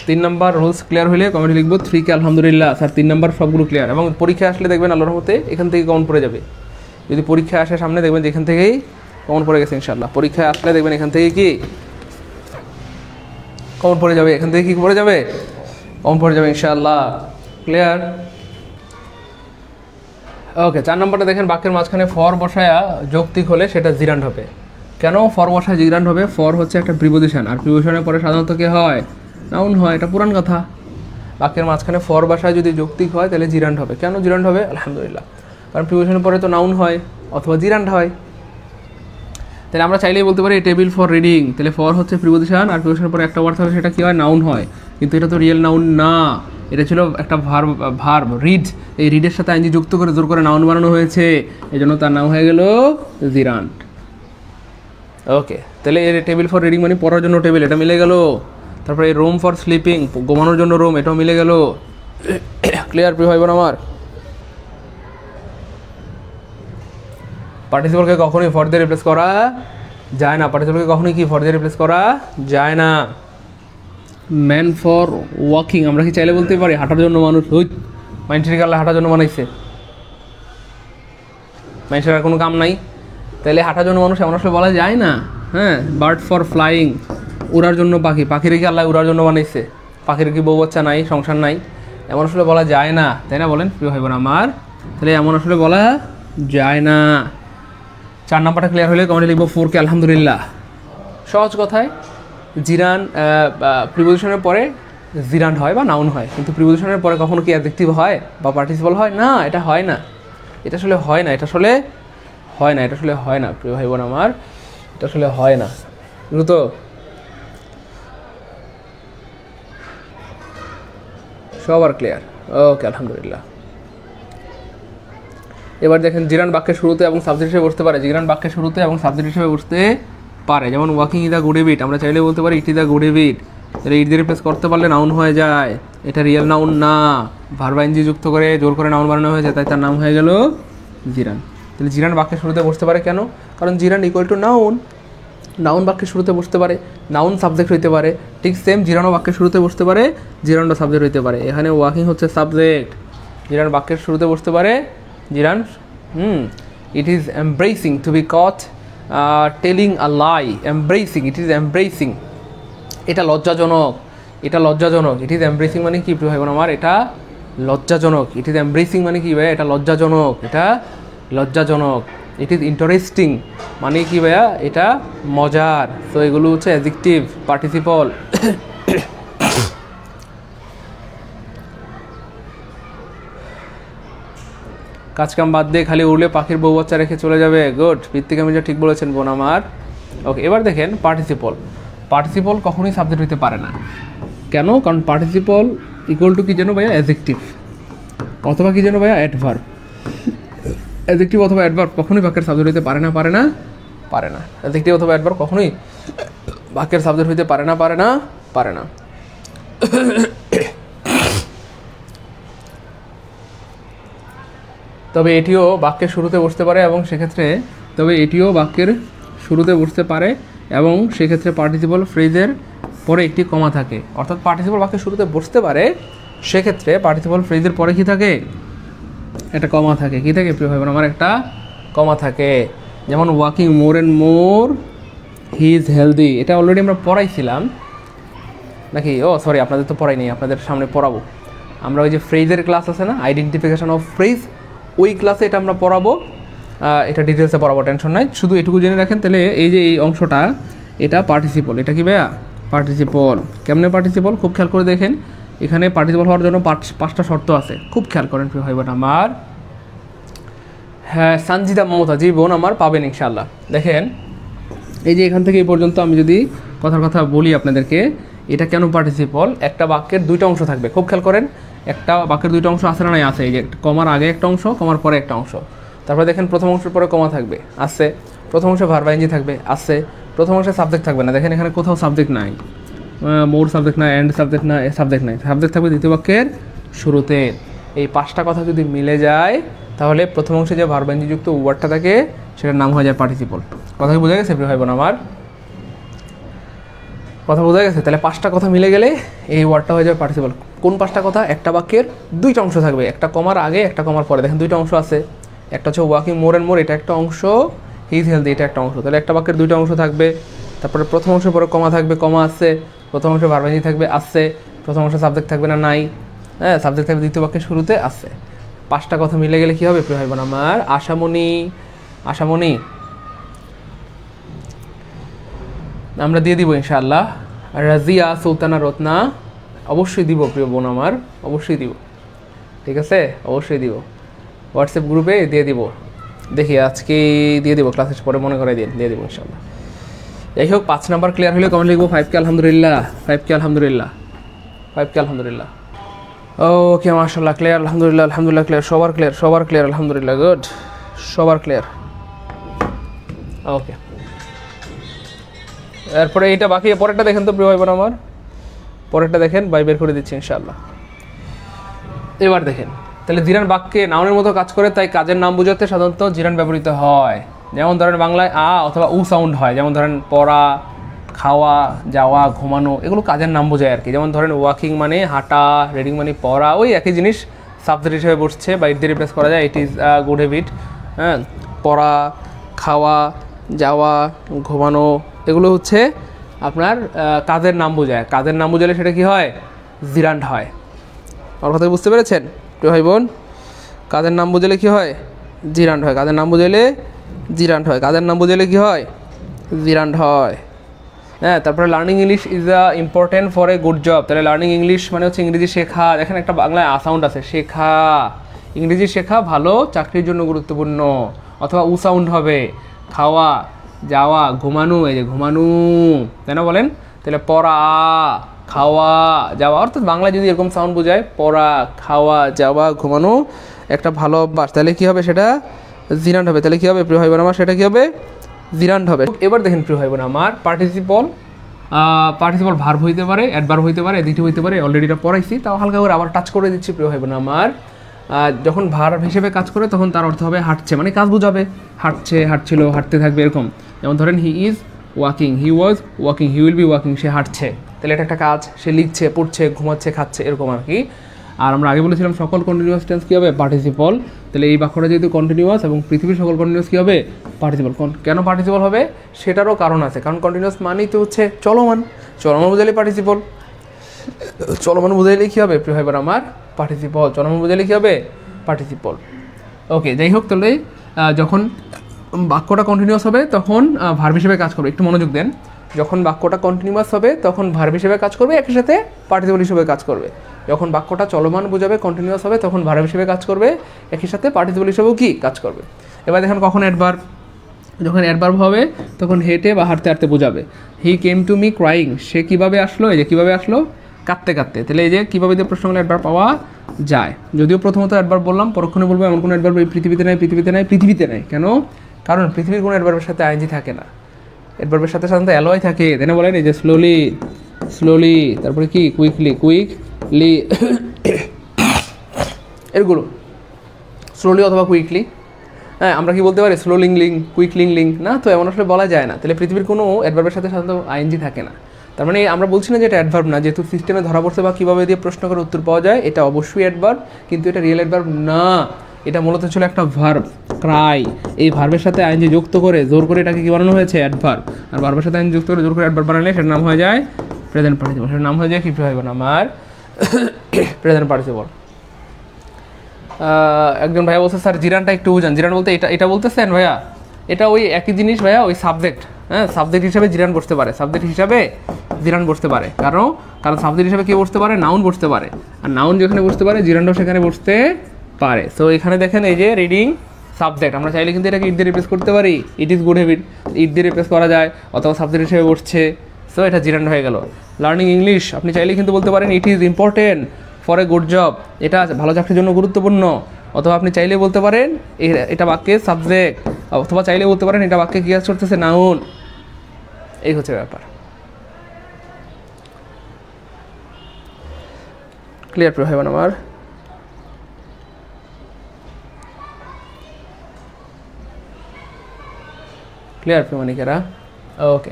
3 নাম্বার রুলস ক্লিয়ার হলে কমেন্টে লিখবো 3 কে আলহামদুলিল্লাহ স্যার 3 নাম্বার সবগুলো ক্লিয়ার। এবং পরীক্ষা আসলে দেখবেন আল্লাহর রহমতে এখান থেকে কমন পড়ে যাবে। যদি পরীক্ষা আসে সামনে দেখবেন যে এখান থেকেই কমন পড়ে গেছে ইনশাআল্লাহ। পরীক্ষায় আসলে দেখবেন এখান থেকে কি কমন পড়ে যাবে, এখান থেকে কি পড়ে যাবে, কমন পড়ে যাবে ইনশাআল্লাহ। ক্লিয়ার? ওকে, 4 নম্বরটা দেখেন, বাক্যের মাঝখানে ফর বসায়া যৌক্তিক হলে সেটা জিরান্ড হবে। কেন ফর বসায় জিরান্ড হবে? ফর হচ্ছে একটা প্রিপোজিশন, আর প্রিপোজিশনের পরে সাধারণত কি হয়? নাউন হয়। এটা পুরান কথা। বাক্যের মাঝখানে ফর বসায় যদি যৌক্তিক হয় তাহলে জিরান্ড হবে। কেন জিরান্ড হবে? আলহামদুলিল্লাহ, কারণ প্রিপোজিশনের পরে তো নাউন হয় অথবা জিরান্ড হয়। তাহলে আমরা চাইলেই বলতে পারি টেবিল ফর রিডিং, তাহলে ফর হচ্ছে প্রিপোজিশন আর প্রিপোজিশনের পরে একটা ওয়ার্ড থাকলে সেটা কি হয়? নাউন হয়। কিন্তু এটা তো রিয়েল নাউন না, এটা ছিল একটা ভার্ব রিড। এই রিডের সাথে আইনজি যুক্ত করে জোর করে নাউন বানানো হয়েছে, এই জন্য তার নাম হয়ে গেল জিরান্ড। ওকে, তাহলে এর টেবিল ফর রিডিং মানে পড়ার জন্য টেবিল, এটা মিলে গেল। তারপরে এই রুম ফর স্লিপিং, ঘুমানোর জন্য রুম, এটাও মিলে গেল। ক্লিয়ার প্রিয় ভাই বোন আমার? পার্টিসিপলকে কখনোই ফর দিয়ে রিপ্লেস করা যায় না। পার্টিসিপলকে কখনোই কি ফর দিয়ে রিপ্লেস করা যায় না। ম্যান ফর ওয়াকিং, আমরা কি চাইলে বলতে পারি হাঁটার জন্য মানুষ? ওই মানুষের আল্লাহ হাঁটার জন্য বানাইছে, মানুষের আর কোনো কাম নাই, তাহলে হাঁটার জন্য মানুষ এমন আসলে বলা যায় না। হ্যাঁ, বার্ড ফর ফ্লাইং, উড়ার জন্য পাখি, পাখির কি আল্লাহ উড়ার জন্য বানাইছে? পাখির কি বউ বাচ্চা নাই, সংসার নাই? এমন আসলে বলা যায় না, তাই না? বলেন প্রিয় ভাই বোন আমার, তাহলে এমন আসলে বলা যায় না। 4 নাম্বারটা ক্লিয়ার হলে কমেন্টে লিখবো 4 কে আলহামদুলিল্লাহ। সহজ কথায় জিরান প্রিপোজিশনের পরে জিরান্ড হয় বা নাউন হয়, কিন্তু প্রিপোজিশনের পরে কখনো কি অ্যাডজেক্টিভ হয় বা পার্টিসিপল হয় না? এটা হয় না, এটা আসলে হয় না, এটা আসলে হয় না, এটা আসলে হয় না প্রিয় ভাই বোন আমার, এটা আসলে হয় না। দ্রুত সবার ক্লিয়ার? ওকে আলহামদুলিল্লাহ। এবার দেখেন, জিরান বাক্যের শুরুতে এবং সাবজেক্ট হিসেবে বসতে পারে। জিরান বাক্যের শুরুতে এবং সাবজেক্ট হিসেবে বসতে পারে। যেমন walking is the good habit, আমরা চাইলে বলতে পারি it is the good habit, তাহলে ইট দিয়ে রিপ্লেস করতে পারলে নাউন হয়ে যায়। এটা রিয়েল নাউন না, ভার্ব আইএনজি যুক্ত করে জোর করে নাউন বানানো হয়েছে, তাই তার নাম হয়ে গেল জিরান। তাহলে জিরান বাক্যের শুরুতে বসতে পারে কেন? কারণ জিরান ইকুয়াল টু নাউন। নাউন বাক্যের শুরুতে বসতে পারে, নাউন সাবজেক্ট হইতে পারে। ঠিক সেম জিরানও বাক্যের শুরুতে বসতে পারে, জিরানও সাবজেক্ট হইতে পারে। এখানে ওয়াকিং হচ্ছে সাবজেক্ট, জিরান বাক্যের শুরুতে বসতে পারে। Gerund it is embarrassing to be caught telling a lie. Embarrassing, it is embarrassing, এটা লজ্জাজনক, এটা লজ্জাজনক। ইট ইজ এমব্রেসিং মানে কি প্রিয় ভাই বোন আমার? এটা লজ্জাজনক। ইট ইজ এমব্রেসিং মানে কি ভাইয়া? এটা লজ্জাজনক, এটা লজ্জাজনক। ইট ইজ ইন্টারেস্টিং মানে কি ভাইয়া? এটা মজার। তো এগুলো হচ্ছে অ্যাডজেক্টিভ পার্টিসিপল। কাজকাম বাদ দিয়ে খালি উড়লে পাখির বউ বাচ্চা রেখে চলে যাবে। গুড, ভিত্তিক আমি যা ঠিক বলেছেন বোন আমার। ওকে, এবার দেখেন পার্টিসিপল। পার্টিসিপল কখনোই সাবজেক্ট হইতে পারে না। কেন? কারণ পার্টিসিপল ইকুয়াল টু কি যেন ভাইয়া? অ্যাডজেক্টিভ অথবা কি যেন ভাইয়া? অ্যাডভার্ব। অ্যাডজেক্টিভ অথবা অ্যাডভার্ব কখনোই বাক্যের সাবজেক্ট হইতে পারে না, পারে না, পারে না। অ্যাডজেক্টিভ অথবা অ্যাডভার্ব কখনোই বাক্যের সাবজেক্ট হইতে পারে না, পারে না, পারে না। তবে এটিও বাক্যের শুরুতে বসতে পারে এবং সেক্ষেত্রে পার্টিসিপল ফ্রেজের পরে একটি কমা থাকে। অর্থাৎ পার্টিসিপল বাক্যের শুরুতে বসতে পারে, সেক্ষেত্রে পার্টিসিপল ফ্রেজের পরে কি থাকে? একটা কমা থাকে। কি থাকে প্রিয় ভাই বোন আমার? একটা কমা থাকে। যেমন walking more and more he is healthy, এটা অলরেডি আমরা পড়াইছিলাম নাকি? ও সরি, আপনাদের তো পড়াই নেই, আপনাদের সামনে পড়াবো। আমরা ওই যে ফ্রেজের ক্লাস আছে না, আইডেন্টিফিকেশন অফ ফ্রেজ, ওই ক্লাসে এটা আমরা পড়াবো। এটা ডিটেলসে পড়াবো, টেনশন নাই। শুধু এটুকু জেনে রাখেন, তাহলে এই যে এই অংশটা, এটা পার্টিসিপল। এটা কি ভাইয়া? পার্টিসিপল। কেমনে পার্টিসিপল? খুব খেয়াল করে দেখেন, এখানে পার্টিসিপল হওয়ার জন্য 5টা শর্ত আছে। খুব খেয়াল করেন প্রিয় ভাই বোন আমার। হ্যাঁ, সানজিদা মমতা জি বোন আমার পাবেন ইনশাল্লাহ। দেখেন, এই যে এখান থেকে এই পর্যন্ত আমি যদি কথার কথা বলি আপনাদেরকে, এটা কেন পার্টিসিপল? একটা বাক্যের 2টা অংশ থাকবে। খুব খেয়াল করেন, একটা বাক্যের 2টা অংশ আছে না? নাই, আছে। এই যে কমার আগে একটা অংশ, কমার পরে একটা অংশ। তারপরে দেখেন প্রথম অংশের পরে কমা থাকবে, আছে। প্রথম অংশে ভার্ব আইএনজি থাকবে, আছে। প্রথম অংশে সাবজেক্ট থাকবে না। দেখেন এখানে কোথাও সাবজেক্ট নাই, মোর সাবজেক্ট না, এন্ড সাবজেক্ট না, সাবজেক্ট নাই। সাবজেক্ট থাকবে দ্বিতীয় বাক্যের শুরুতে। এই 5টা কথা যদি মিলে যায়, তাহলে প্রথম অংশে যে ভার্ব আইএনজি যুক্ত ওয়ার্ডটা থাকে, সেটার নাম হয়ে যায় পার্টিসিপল। কথা কি বোঝা গেছে প্রিয় ভাই বোন আমার? কথা বোঝা গেছে? তাহলে 5টা কথা মিলে গেলে এই ওয়ার্ডটা হয়ে যাবে পার্টিসিপল। কোন 5টা কথা? একটা বাক্যের 2টা অংশ থাকবে, একটা কমার আগে একটা কমার পরে। দেখেন 2টা অংশ আছে, একটা হচ্ছে ওয়াকিং মোর অ্যান্ড মোর, এটা একটা অংশ, হি ইজ হেলদি এটা একটা অংশ। তাহলে একটা বাক্যের 2টা অংশ থাকবে, তারপরে প্রথম অংশের পরে কমা থাকবে, কমা আছে, প্রথম অংশে ভার্ব ইনফিনিটিভ থাকবে আছে, প্রথম অংশে সাবজেক্ট থাকবে না নাই, হ্যাঁ সাবজেক্ট থাকবে দ্বিতীয় বাক্যের শুরুতে আছে। 5টা কথা মিলে গেলে কী হবে প্রিয় ভাই বোন আমার? আশামণি, আশামণি আমরা দিয়ে দিব ইনশাআল্লাহ। রাজিয়া, সুলতানা, রত্না অবশ্যই দিব প্রিয় বোন আমার, অবশ্যই দিব, ঠিক আছে অবশ্যই দিব, হোয়াটসঅ্যাপ গ্রুপে দিয়ে দিব। দেখি আজকে দিয়ে দিব, ক্লাসের পরে মনে করে দিয়ে দিব ইনশাআল্লাহ। যাই হোক 5 নাম্বার ক্লিয়ার হলে কমেন্ট লিখবো 5K আলহামদুলিল্লাহ, 5K আলহামদুলিল্লাহ, 5K আলহামদুলিল্লাহ। ওকে মাশাআল্লাহ ক্লিয়ার আলহামদুলিল্লাহ, আলহামদুলিল্লাহ ক্লিয়ার, সবার ক্লিয়ার, সবার ক্লিয়ার আলহামদুলিল্লাহ, গুড, সবার ক্লিয়ার। ওকে এরপরে এইটা বাকি, পরেরটা দেখেন তো প্রিয় ভাই বোন আমার, পরেরটা দেখেন, বাই বের করে দিচ্ছি ইনশাআল্লাহ। এবার দেখেন, তাহলে জিরান বাক্যে নাউনের মতো কাজ করে, তাই কাজের নাম বোঝাতে সাধারণত জিরান ব্যবহৃত হয়। যেমন ধরেন বাংলায় আ অথবা উ সাউন্ড হয়, যেমন ধরেন পড়া, খাওয়া, যাওয়া, ঘুমানো, এগুলো কাজের নাম বোঝায় আর কি। যেমন ধরেন ওয়াকিং মানে হাঁটা, রিডিং মানে পড়া, ওই একই জিনিস সাবজেক্ট হিসেবে বসছে বা ইট দিয়ে রিপ্লেস করা যায়, ইট ইজ গুড হ্যাবিট। হ্যাঁ পড়া, খাওয়া, যাওয়া, ঘুমানো এগুলো হচ্ছে আপনার কাজের নাম বোঝায়। কাজের নাম বোঝালে সেটা কি হয়? জিরান্ড হয়। আমার কথা বুঝতে পেরেছেন প্রিয় ভাই বোন? কাজের নাম বোঝালে কি হয়? জিরান্ড হয়। কাজের নাম বোঝালে জিরান্ড হয়। কাজের নাম বোঝালে কি হয়? জিরান্ড হয়। হ্যাঁ তারপরে learning English is important for a good job. তাহলে লার্নিং ইংলিশ মানে হচ্ছে ইংরেজি শেখা। দেখেন একটা বাংলায় সাউন্ড আছে, শেখা, ইংরেজি শেখা ভালো চাকরির জন্য গুরুত্বপূর্ণ। অথবা উ সাউন্ড হবে, খাওয়া, যাওয়া, ঘুমানো, এই যে ঘুমানো, তাই না বলেন? তাহলে পড়া, খাওয়া, যাওয়া, অর্থাৎ বাংলায় যদি এরকম সাউন্ড বোঝায় পড়া, খাওয়া, যাওয়া, ঘুমানো একটা ভালো অভ্যাস, তাহলে কী হবে? সেটা জিরান্ড হবে। তাহলে কী হবে প্রিয় ভাই বোন আমার? সেটা কী হবে? জিরান্ড হবে। এবার দেখেন প্রিয় ভাই বোন আমার, পার্টিসিপল ভার্ব হইতে পারে, অ্যাডভার্ব হইতে পারে, এডিটিভ হইতে পারে। অলরেডি এটা পড়াইছি, তাও হালকা করে আবার টাচ করে দিচ্ছি প্রিয় ভাই বোন আমার। যখন ভার্ব হিসেবে কাজ করে তখন তার অর্থ হবে হাঁটছে, মানে কাজ বোঝাবে, হাঁটছে, হাঁটছিল, হাঁটতে থাকবে এরকম। যেমন ধরেন he is walking, he was walking, he will be walking, সে হাঁটছে, তাহলে এটা একটা কাজ। সে লিখছে, পড়ছে, ঘুমাচ্ছে, খাচ্ছে, এরকম আর কি। আর আমরা আগে বলেছিলাম সকল কন্টিনিউয়াস টেন্স কী হবে? পার্টিসিপল। তাহলে এই বাক্যটা যেহেতু কন্টিনিউয়াস এবং পৃথিবীর সকল কন্টিনিউয়াস কী হবে? পার্টিসিপল। কেন পার্টিসিপল হবে? সেটারও কারণ আছে, কারণ কন্টিনিউয়াস মানেই তো হচ্ছে চলমান, চলমান বোঝালে পার্টিসিপল, চলমান বোঝাইলে কী হবে প্রিয় ভাই বোন আমার? পার্টিসিপল। চলমান বোঝাইলে কী হবে? পার্টিসিপল। ওকে যাই হোক, তাহলে যখন বাক্যটা কন্টিনিউয়াস হবে তখন ভার্ব হিসেবে কাজ করবে। একটু মনোযোগ দেন, যখন বাক্যটা কন্টিনিউয়াস হবে তখন ভার্ব হিসেবে কাজ করবে, একই সাথে পার্টিসিপল হিসেবে কাজ করবে। যখন বাক্যটা চলমান বোঝাবে, কন্টিনিউয়াস হবে, তখন ভার্ব হিসেবে কাজ করবে, একই সাথে পার্টিসিপল হিসেবেও কি কাজ করবে। এবার দেখেন কখন অ্যাডভার্ব, যখন অ্যাডভার্ব হবে তখন হেঁটে বা হাঁটতে হাঁটতে বোঝাবে। হি কেম টু মি ক্রাইং, সে কীভাবে আসলো? এই যে কীভাবে আসলো? কাঁদতে কাঁদতে। তাহলে এই যে কীভাবে দিয়ে প্রশ্ন করলে অ্যাডভার্ব পাওয়া যায়। যদিও প্রথমত অ্যাডভার্ব বললাম, পরক্ষণে বলবো এমন কোনো অ্যাডভার্ব এই পৃথিবীতে নাই, পৃথিবীতে নাই, পৃথিবীতে নাই। কেন? কারণ পৃথিবীর কোনো অ্যাডভার্বের সাথে আইএনজি থাকে না, অ্যাডভার্বের সাথে সাধারণত অ্যালয় থাকে, তাই না বলেন? এই যে স্লোলি, স্লোলি, তারপরে কি কুইকলি, কুইকলি, এরগুলো স্লোলি অথবা কুইকলি। হ্যাঁ আমরা কি বলতে পারি? স্লো লিং, কুইক লিং না, তো এমন আসলে বলা যায় না। তাহলে পৃথিবীর কোনো অ্যাডভার্বের সাথে সাধারণত আইএনজি থাকে না। তার মানে আমরা বলছি না যে এটা অ্যাডভার্ব না, যেহেতু সিস্টেমে ধরা পড়ছে বা কীভাবে দিয়ে প্রশ্ন করে উত্তর পাওয়া যায়, এটা অবশ্যই অ্যাডভার্ব, কিন্তু এটা রিয়েল অ্যাডভার্ব না। এটা মূলত ছিল একটা ভার্ব, ক্রাই। এই ভার্বের সাথে আইএনজি যুক্ত করে জোর করে এটাকে কি বানানো হয়েছে? অ্যাডভার্ব। আর ভার্বের সাথে আইএনজি যুক্ত করে জোর করে অ্যাডভার্ব বানালে সেটার নাম হয়ে যায় প্রেজেন্ট পার্টিসিপল। সেটার নাম হয়ে যায় কি হবে না আমার? Present participle. একজন ভাইয়া বলছে স্যার জিরানটা একটু বুঝান। জিরান বলতে এটা বলতেছেন ভাইয়া? এটা ওই একই জিনিস ভাইয়া, ওই সাবজেক্ট। হ্যাঁ সাবজেক্ট হিসাবে জিরান বসতে পারে, সাবজেক্ট হিসাবে জিরান বসতে পারে। কারণ সাবজেক্ট হিসাবে কে বসতে পারে? নাউন বসতে পারে। আর নাউন যেখানে বসতে পারে জিরানটাও সেখানে বসতে পারে। সো এখানে দেখেন এই যে রিডিং সাবজেক্ট, আমরা চাইলে কিন্তু এটাকে ইট দিয়ে রিপ্লেস করতে পারি। It is good habit, it দিয়ে রিপ্লেস করা যায়, অথবা সাবজেক্ট হিসেবে বসছে, সো এটা জিরান হয়ে গেল। লার্নিং ইংলিশ আপনি চাইলে কিন্তু বলতে পারেন it is important for a good job, এটা ভালো চাকরির জন্য গুরুত্বপূর্ণ। অথবা আপনি চাইলে বলতে পারেন এটা বাক্যে সাবজেক্ট, অথবা চাইলে বলতে পারেন এটা বাক্যে কি কাজ করতেছে? নাউন। এই হচ্ছে ব্যাপার। ক্লিয়ার প্রিয় ভাই বোন আমার? ক্লিয়ার প্রিয় মানিকেরা? ওকে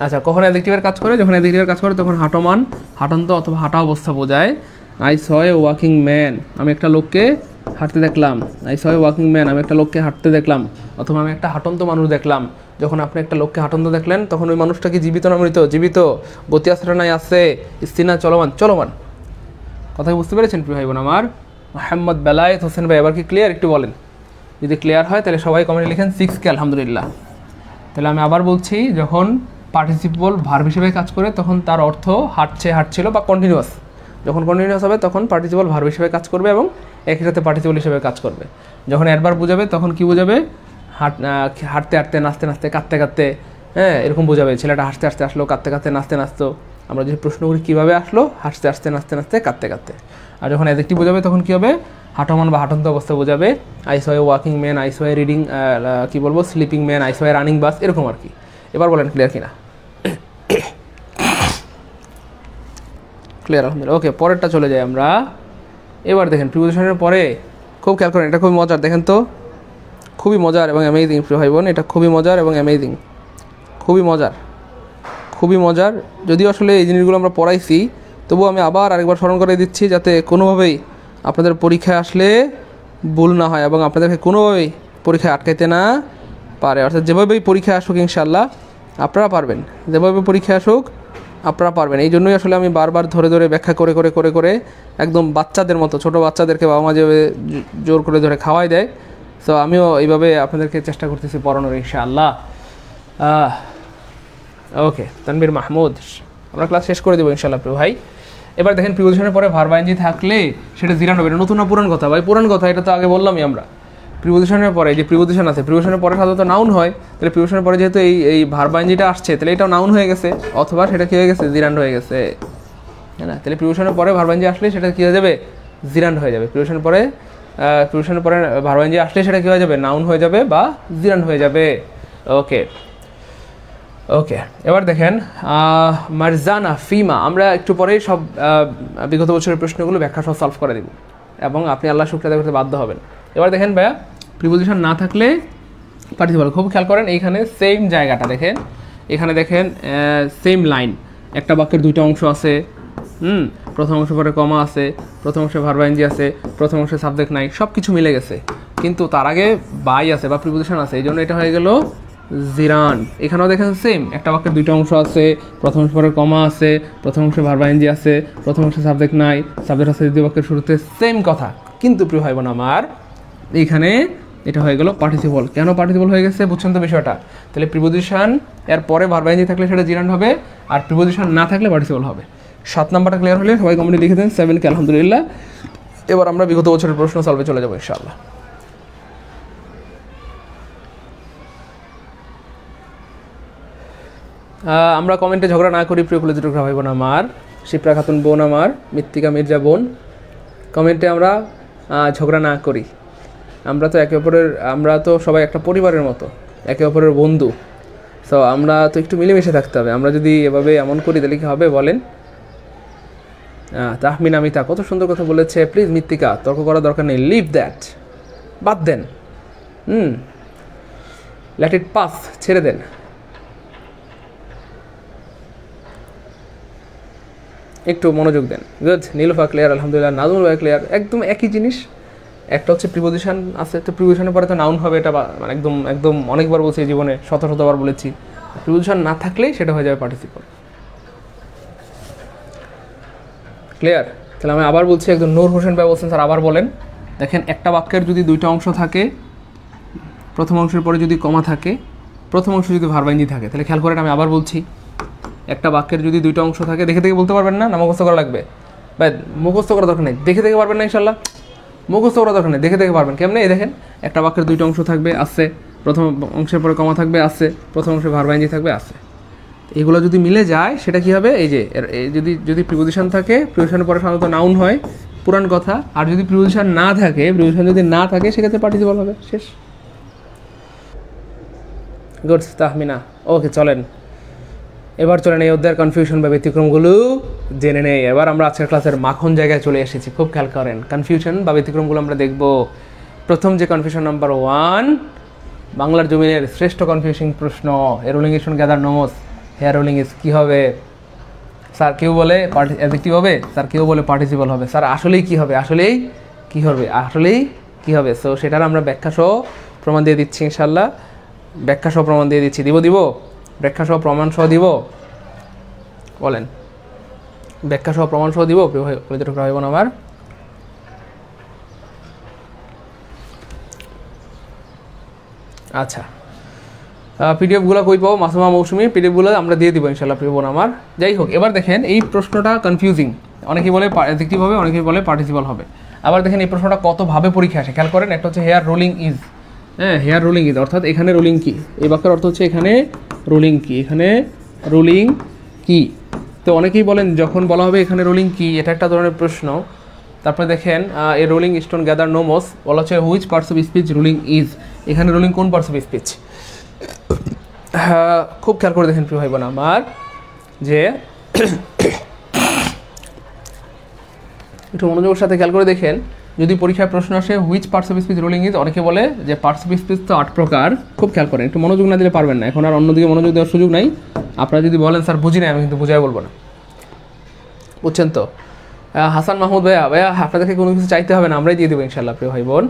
আচ্ছা, কখন অ্যাডজেক্টিভের কাজ করে? যখন অ্যাডজেক্টিভের কাজ করে তখন হাঁটমান, হাঁটন্ত অথবা হাঁটা অবস্থা বোঝায়। I saw a walking man, আমি একটা লোককে হাঁটতে দেখলাম। I saw a walking man, আমি একটা লোককে হাঁটতে দেখলাম, অথবা আমি একটা হাঁটন্ত মানুষ দেখলাম। যখন আপনি একটা লোককে হাঁটন্ত দেখলেন তখন ওই মানুষটা কি জীবিত না মৃত? জীবিত। গতি আছে নাই? আছে। স্থির না চলমান? চলমান। কথা বুঝতে পেরেছেন প্রিয় ভাই বোন আমার? মোহাম্মদ বেলায়েত হোসেন ভাই, এবার কি ক্লিয়ার? একটু বলেন। যদি ক্লিয়ার হয় তাহলে সবাই কমেন্টে লিখেন 6K আলহামদুলিল্লাহ। তাহলে আমি আবার বলছি, যখন পার্টিসিপল ভার্ব হিসেবে কাজ করে তখন তার অর্থ হাঁটছে, হাঁটছিল বা কন্টিনিউয়াস। যখন কন্টিনিউয়াস হবে তখন পার্টিসিপল ভার্ব হিসেবে কাজ করবে এবং একই সাথে পার্টিসিপল হিসেবে কাজ করবে। যখন অ্যাডভার্ব বোঝাবে তখন কি বোঝাবে? হাঁটতে হাঁটতে, নাচতে নাচতে, কাঁদতে কাঁদতে, হ্যাঁ এরকম বোঝাবে। ছেলেটা হাসতে হাসতে আসলো, কাঁদতে কাঁদতে, নাচতে নাচতো। আমরা যদি প্রশ্ন করি কীভাবে আসলো? হাসতে হাসতে, নাচতে নাচতে, কাঁদতে কাঁদতে। আর যখন অ্যাডজেক্টিভ বোঝাবে তখন কী হবে? হাঁটমান বা হাঁটন্ত অবস্থা বোঝাবে। I saw a walking man, I saw a reading, কী বলবো, sleeping man, I saw a running bus, এরকম আর কি। এবার বলেন ক্লিয়ার কিনা? ক্লিয়ার আলহামদুলিল্লাহ। ওকে, পরেরটা চলে যাই আমরা। এবার দেখেন প্রিপোজিশনের পরে খুব খেয়াল করেন, এটা খুবই মজার। দেখেন তো, খুবই মজার এবং অ্যামেজিং প্রিয় ভাই বোন, এটা খুবই মজার এবং অ্যামেজিং, খুবই মজার, খুবই মজার। যদিও আসলে এই জিনিসগুলো আমরা পড়াইছি, তবুও আমি আবার আরেকবার স্মরণ করে দিচ্ছি যাতে কোনোভাবেই আপনাদের পরীক্ষায় আসলে ভুল না হয় এবং আপনাদেরকে কোনোভাবেই পরীক্ষায় আটকাইতে না পারে। অর্থাৎ যেভাবেই পরীক্ষায় আসুক ইনশাআল্লাহ আপনারা পারবেন, যেভাবে পরীক্ষায় আসুক আপনারা পারবেন। এই জন্যই আসলে আমি বারবার ধরে ধরে ব্যাখ্যা করে করে করে করে একদম বাচ্চাদের মতো, ছোটো বাচ্চাদেরকে বাবা মা যেভাবে জোর করে ধরে খাওয়াই দেয়, সো আমিও এইভাবে আপনাদেরকে চেষ্টা করতেছি পড়ানোর ইনশাআল্লাহ। ওকে, তানবীর মাহমুদ, আমরা ক্লাস শেষ করে দেবো ইনশাআল্লাহ প্রিয় ভাই। এবার দেখেন প্রিপোজিশনের পরে ভার্ব আইএনজি থাকলে সেটা জিরান হবে। এটা নতুন না পুরান কথা? ভাই পুরান কথা, এটা তো আগে বললামই আমরা। প্রিপোজিশনের পরে যে প্রিপোজিশন আছে, প্রিপোজিশনের পরে সাধারণত নাউন হয়, তাহলে প্রিপোজিশনের পরে যেহেতু এই ভার্ব আইএনজিটা আসছে, তাহলে এটাও নাউন হয়ে গেছে, অথবা সেটা কী হয়ে গেছে? জিরান্ড হয়ে গেছে, হ্যাঁ না? তাহলে প্রিপোজিশনের পরে ভার্ব আইএনজি আসলে সেটা কী হয়ে যাবে? জিরান্ড হয়ে যাবে। প্রিপোজিশনের পরে ভার্ব আইএনজি আসলে সেটা কী হয়ে যাবে? নাউন হয়ে যাবে বা জিরান্ড হয়ে যাবে। ওকে ওকে, এবার দেখেন মারজানা ফিমা, আমরা একটু পরেই সব বিগত বছরের প্রশ্নগুলো ব্যাখ্যা সহ সলভ করে দেব এবং আপনি আল্লাহ শুকরিয়া করতে বাধ্য হবেন। এবার দেখেন ভাইয়া, প্রিপোজিশন না থাকলে পার্টিসিপল, খুব খেয়াল করেন এইখানে সেম জায়গাটা দেখেন, এখানে দেখেন সেম লাইন, একটা বাক্যের দুইটা অংশ আছে। প্রথম অংশ পরে কমা আছে, প্রথম অংশে ভার্ব আইএনজি আছে, প্রথম অংশে সাবজেক্ট নাই, সব কিছু মিলে গেছে, কিন্তু তার আগে বাই আছে বা প্রিপোজিশন আছে, এই জন্য এটা হয়ে গেল জিরান। এখানেও দেখেন সেম, একটা বাক্যের দুইটা অংশ আছে, প্রথম অংশ পরে কমা আছে, প্রথম অংশে ভার্ব আইএনজি আছে, প্রথম অংশে সাবজেক্ট নাই, সাবজেক্ট আছে দ্বিতীয় বাক্যের শুরুতে, সেম কথা। কিন্তু প্রিয় ভাই বোন আমার, এইখানে এটা হয়ে গেল পার্টিসিপল। কেন পার্টিসিপল হয়ে গেছে বুঝছেন তো বিষয়টা? তাহলে প্রিপোজিশন এর পরে ভার্ব আইএনজি থাকলে সেটা জিরান হবে, আর প্রিপোজিশন না থাকলে পার্টিসিপল হবে। 7 নাম্বারটা ক্লিয়ার হলে সবাই কমেন্টে লিখে দেন 7K আলহামদুলিল্লাহ। এবার আমরা বিগত বছরের প্রশ্ন সলভে চলে যাবো ইনশাআল্লাহ। আমরা কমেন্টে ঝগড়া না করি প্রিয় কলেজের ভাই বোন আমার, শিপ্রা খাতুন বোন আমার, মৃত্তিকা মির্জা বোন, কমেন্টে আমরা ঝগড়া না করি। আমরা তো একে অপরের, আমরা তো সবাই একটা পরিবারের মতো, একে অপরের বন্ধু, সো আমরা তো একটু মিলেমিশে থাকতে হবে। আমরা যদি এভাবে এমন করি তাহলে কি হবে বলেন? তাহমিনা মিতা কত সুন্দর কথা বলেছে। প্লিজ মৃত্তিকা, তর্ক করার দরকার নেই, লিভ দ্যাট, বাদ দেন, লেট ইট পাস, ছেড়ে দেন। একটু মনোযোগ দেন। গুড, নীলুফা ক্লিয়ার আলহামদুলিল্লাহ, নাজমুল ভাই ক্লিয়ার। একদম একই জিনিস, একটা হচ্ছে প্রিপোজিশন আছে, তো প্রিপোজিশনের পরে তো নাউন হবে, এটা মানে একদম একদম অনেকবার বলছি জীবনে, শতবার বলেছি। প্রিপোজিশন না থাকলেই সেটা হয়ে যাবে পার্টিসিপল। ক্লিয়ার? তাহলে আমি আবার বলছি, একদম নূর হোসেন ভাই বলছেন স্যার আবার বলেন। দেখেন, একটা বাক্যের যদি দুইটা অংশ থাকে, প্রথম অংশের পরে যদি কমা থাকে, প্রথম অংশ যদি ভার্ব আইএনজি থাকে, তাহলে খেয়াল করেন আমি আবার বলছি, একটা বাক্যের যদি দুইটা অংশ থাকে, দেখে দেখে বলতে পারবেন না, না মুখস্থ করা লাগবে? ভাই মুখস্থ করা দরকার নেই, দেখে দেখে পারবেন না ইনশাল্লাহ, মুখস্থ করা দরকার নেই, দেখে দেখে পারবেন। কেমনে? এই দেখেন, একটা বাক্যের দুইটা অংশ থাকবে, আছে, প্রথম অংশের পরে কমা থাকবে, আছে, প্রথম অংশে ভার্ব আইএনজি থাকবে, আছে। এগুলো যদি মিলে যায় সেটা কি হবে? এই যে যদি প্রিপোজিশন থাকে, প্রিপোজিশনের পরে সাধারণত নাউন হয়, পুরান কথা। আর যদি প্রিপোজিশন না থাকে, প্রিপোজিশন যদি না থাকে, সেক্ষেত্রে পার্টিসিপল হবে, শেষ। গুড তাহমিনা। ওকে, চলেন এবার চলেন এই অধ্যায়ের কনফিউশন বা ব্যতিক্রমগুলো জেনে নেই। এবার আমরা আজকের ক্লাসের মাখন জায়গায় চলে এসেছি। খুব খেয়াল করেন, কনফিউশন বা ব্যতিক্রমগুলো আমরা দেখব। প্রথম যে কনফিউশন নাম্বার 1, বাংলার জমিনের শ্রেষ্ঠ কনফিউশন প্রশ্ন, a rolling stone gather no moss, here rolling is কী হবে স্যার? কেউ বলে অ্যাডজেক্টিভ হবে, স্যার কেউ বলে পার্টিসিপল হবে। স্যার আসলেই কী হবে, আসলেই কী হবে, আসলেই কী হবে? সো সেটার আমরা ব্যাখ্যা সহ প্রমাণ দিয়ে দিচ্ছি ইনশাল্লাহ। ব্যাখ্যা সহ প্রমাণ দিয়ে দিচ্ছি। দিব ব্যাখ্যা সহ প্রমাণ সহ দিব, বলেন ব্যাখ্যা সহ প্রমাণ সহ দিব ভাই বোন আমার। আচ্ছা, পিডিএফগুলো কই পাবো? মাসুমা মৌসুমি পিডিএফগুলো আমরা দিয়ে দিব ইনশাল্লাহ প্রিয় বোন আমার। যাই হোক, এবার দেখেন এই প্রশ্নটা কনফিউজিং, অনেকেই বলে অ্যাডজেক্টিভ হবে, অনেকেই বলে পার্টিসিপল হবে। আবার দেখেন এই প্রশ্নটা কতভাবে পরীক্ষা আসে, খেয়াল করেন। একটা হচ্ছে হেয়ার রোলিং ইজ, হ্যাঁ হেয়ার রোলিং ইজ অর্থাৎ এখানে রোলিং কি, এই বাক্যের অর্থ হচ্ছে এখানে রোলিং কি, এখানে রোলিং কি। তো অনেকেই বলেন যখন বলা হবে এখানে রোলিং কি, এটা একটা ধরনের প্রশ্ন। তারপরে দেখেন এই রোলিং স্টোন গ্যাদার নো মোস, বলা হচ্ছে which parts of speech rolling is, এখানে রোলিং কোন পার্টস অফ স্পিচ। খুব খেয়াল করে দেখেন প্রিয় ভাই বোন আমার, যে একটু মনোযোগের সাথে খেয়াল করে দেখেন, যদি পরীক্ষায় প্রশ্ন আসে which parts of speech rolling is, অনেকে বলে যে পার্টস অফ স্পিচ তো 8 প্রকার। খুব খেয়াল করেন, একটু মনোযোগ না দিলে পারবেন না, এখন আর অন্যদিকে মনোযোগ দেওয়ার সুযোগ নাই। আপনারা যদি বলেন স্যার বুঝি না, আমি কিন্তু বুঝাই বলবো না, বুঝছেন তো? হাসান মাহমুদ ভাইয়া আপনাদেরকে কোনো কিছু চাইতে হবে না, আমরাই দিয়ে দেবো ইনশাল্লাহ প্রিয় ভাই বোন,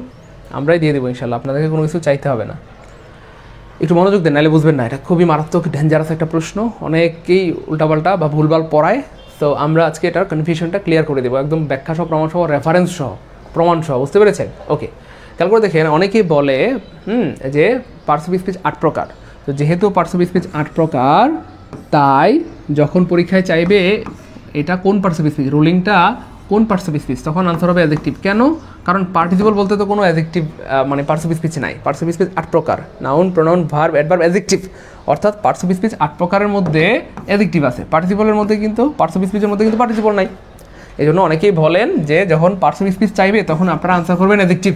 আমরাই দিয়ে দেবো ইনশাল্লাহ, আপনাদেরকে কোনো কিছু চাইতে হবে না। একটু মনোযোগ দেন, নাহলে বুঝবেন না। এটা খুবই মারাত্মক ডেঞ্জারাস একটা প্রশ্ন, অনেকেই উল্টাপাল্টা বা ভুলভাল পড়ায়। তো আমরা আজকে এটার কনফিউশনটা ক্লিয়ার করে দেবো, একদম ব্যাখ্যা সহ, প্রমাণ সহ, রেফারেন্স সহ, প্রমাণ সহ, বুঝতে পেরেছেন? ওকে, খেয়াল করে দেখেন, অনেকেই বলে যে পার্টস অফ স্পিচ 8 প্রকার। তো যেহেতু পার্টস অফ স্পিচ 8 প্রকার, তাই যখন পরীক্ষায় চাইবে এটা কোন পার্টস অফ স্পিচ, রোলিংটা কোন পার্টস অফ স্পিচ, তখন আনসার হবে অ্যাডজেক্টিভ। কেন? কারণ পার্টিসিপল বলতে তো কোনো অ্যাডজেক্টিভ মানে পার্টস অফ স্পিচ নাই। পার্টস অফ স্পিচ 8 প্রকার, noun, pronoun, verb, adverb, adjective. অর্থাৎ পার্টস অফ স্পিচ 8 প্রকারের মধ্যে অ্যাডজেক্টিভ আছে, পার্টিসিপলের মধ্যে কিন্তু, পার্টস অফ স্পিচের মধ্যে কিন্তু পার্টিসিপল নাই। এই জন্য অনেকেই বলেন যে যখন পার্টস অফ স্পিচ চাইবে তখন আপনারা আনসার করবেন অ্যাডজেক্টিভ।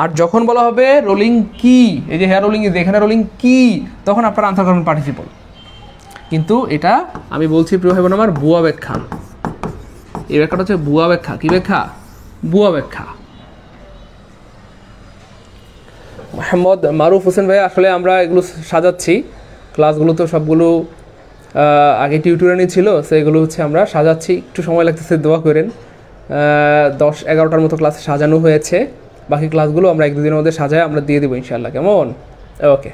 আর যখন বলা হবে রোলিং কি, এই যে হেয়ার রোলিং ইজ, এখানে রোলিং কি, তখন আপনারা আনসার করবেন পার্টিসিপল। কিন্তু এটা আমি বলছি প্রিয় ভাই বোন আমার, ভুয়া ব্যাখ্যা। এই ব্যাখ্যাটা হচ্ছে ভুয়া ব্যাখ্যা। কি ব্যাখ্যা? ভুয়া ব্যাখ্যা। মোহাম্মদ মারুফ হোসেন ভাই, আসলে আমরা এগুলো সাজাচ্ছি, ক্লাসগুলো তো সবগুলো আগে টিউটোরিয়ালই ছিল, সেগুলো হচ্ছে আমরা সাজাচ্ছি, একটু সময় লাগতেছে, দোয়া করেন। 10-11টার মতো ক্লাস সাজানো হয়েছে, বাকি ক্লাসগুলো আমরা 1-2 দিনের মধ্যে সাজায় আমরা দিয়ে দেবো ইনশাআল্লাহ, কেমন? ওকে,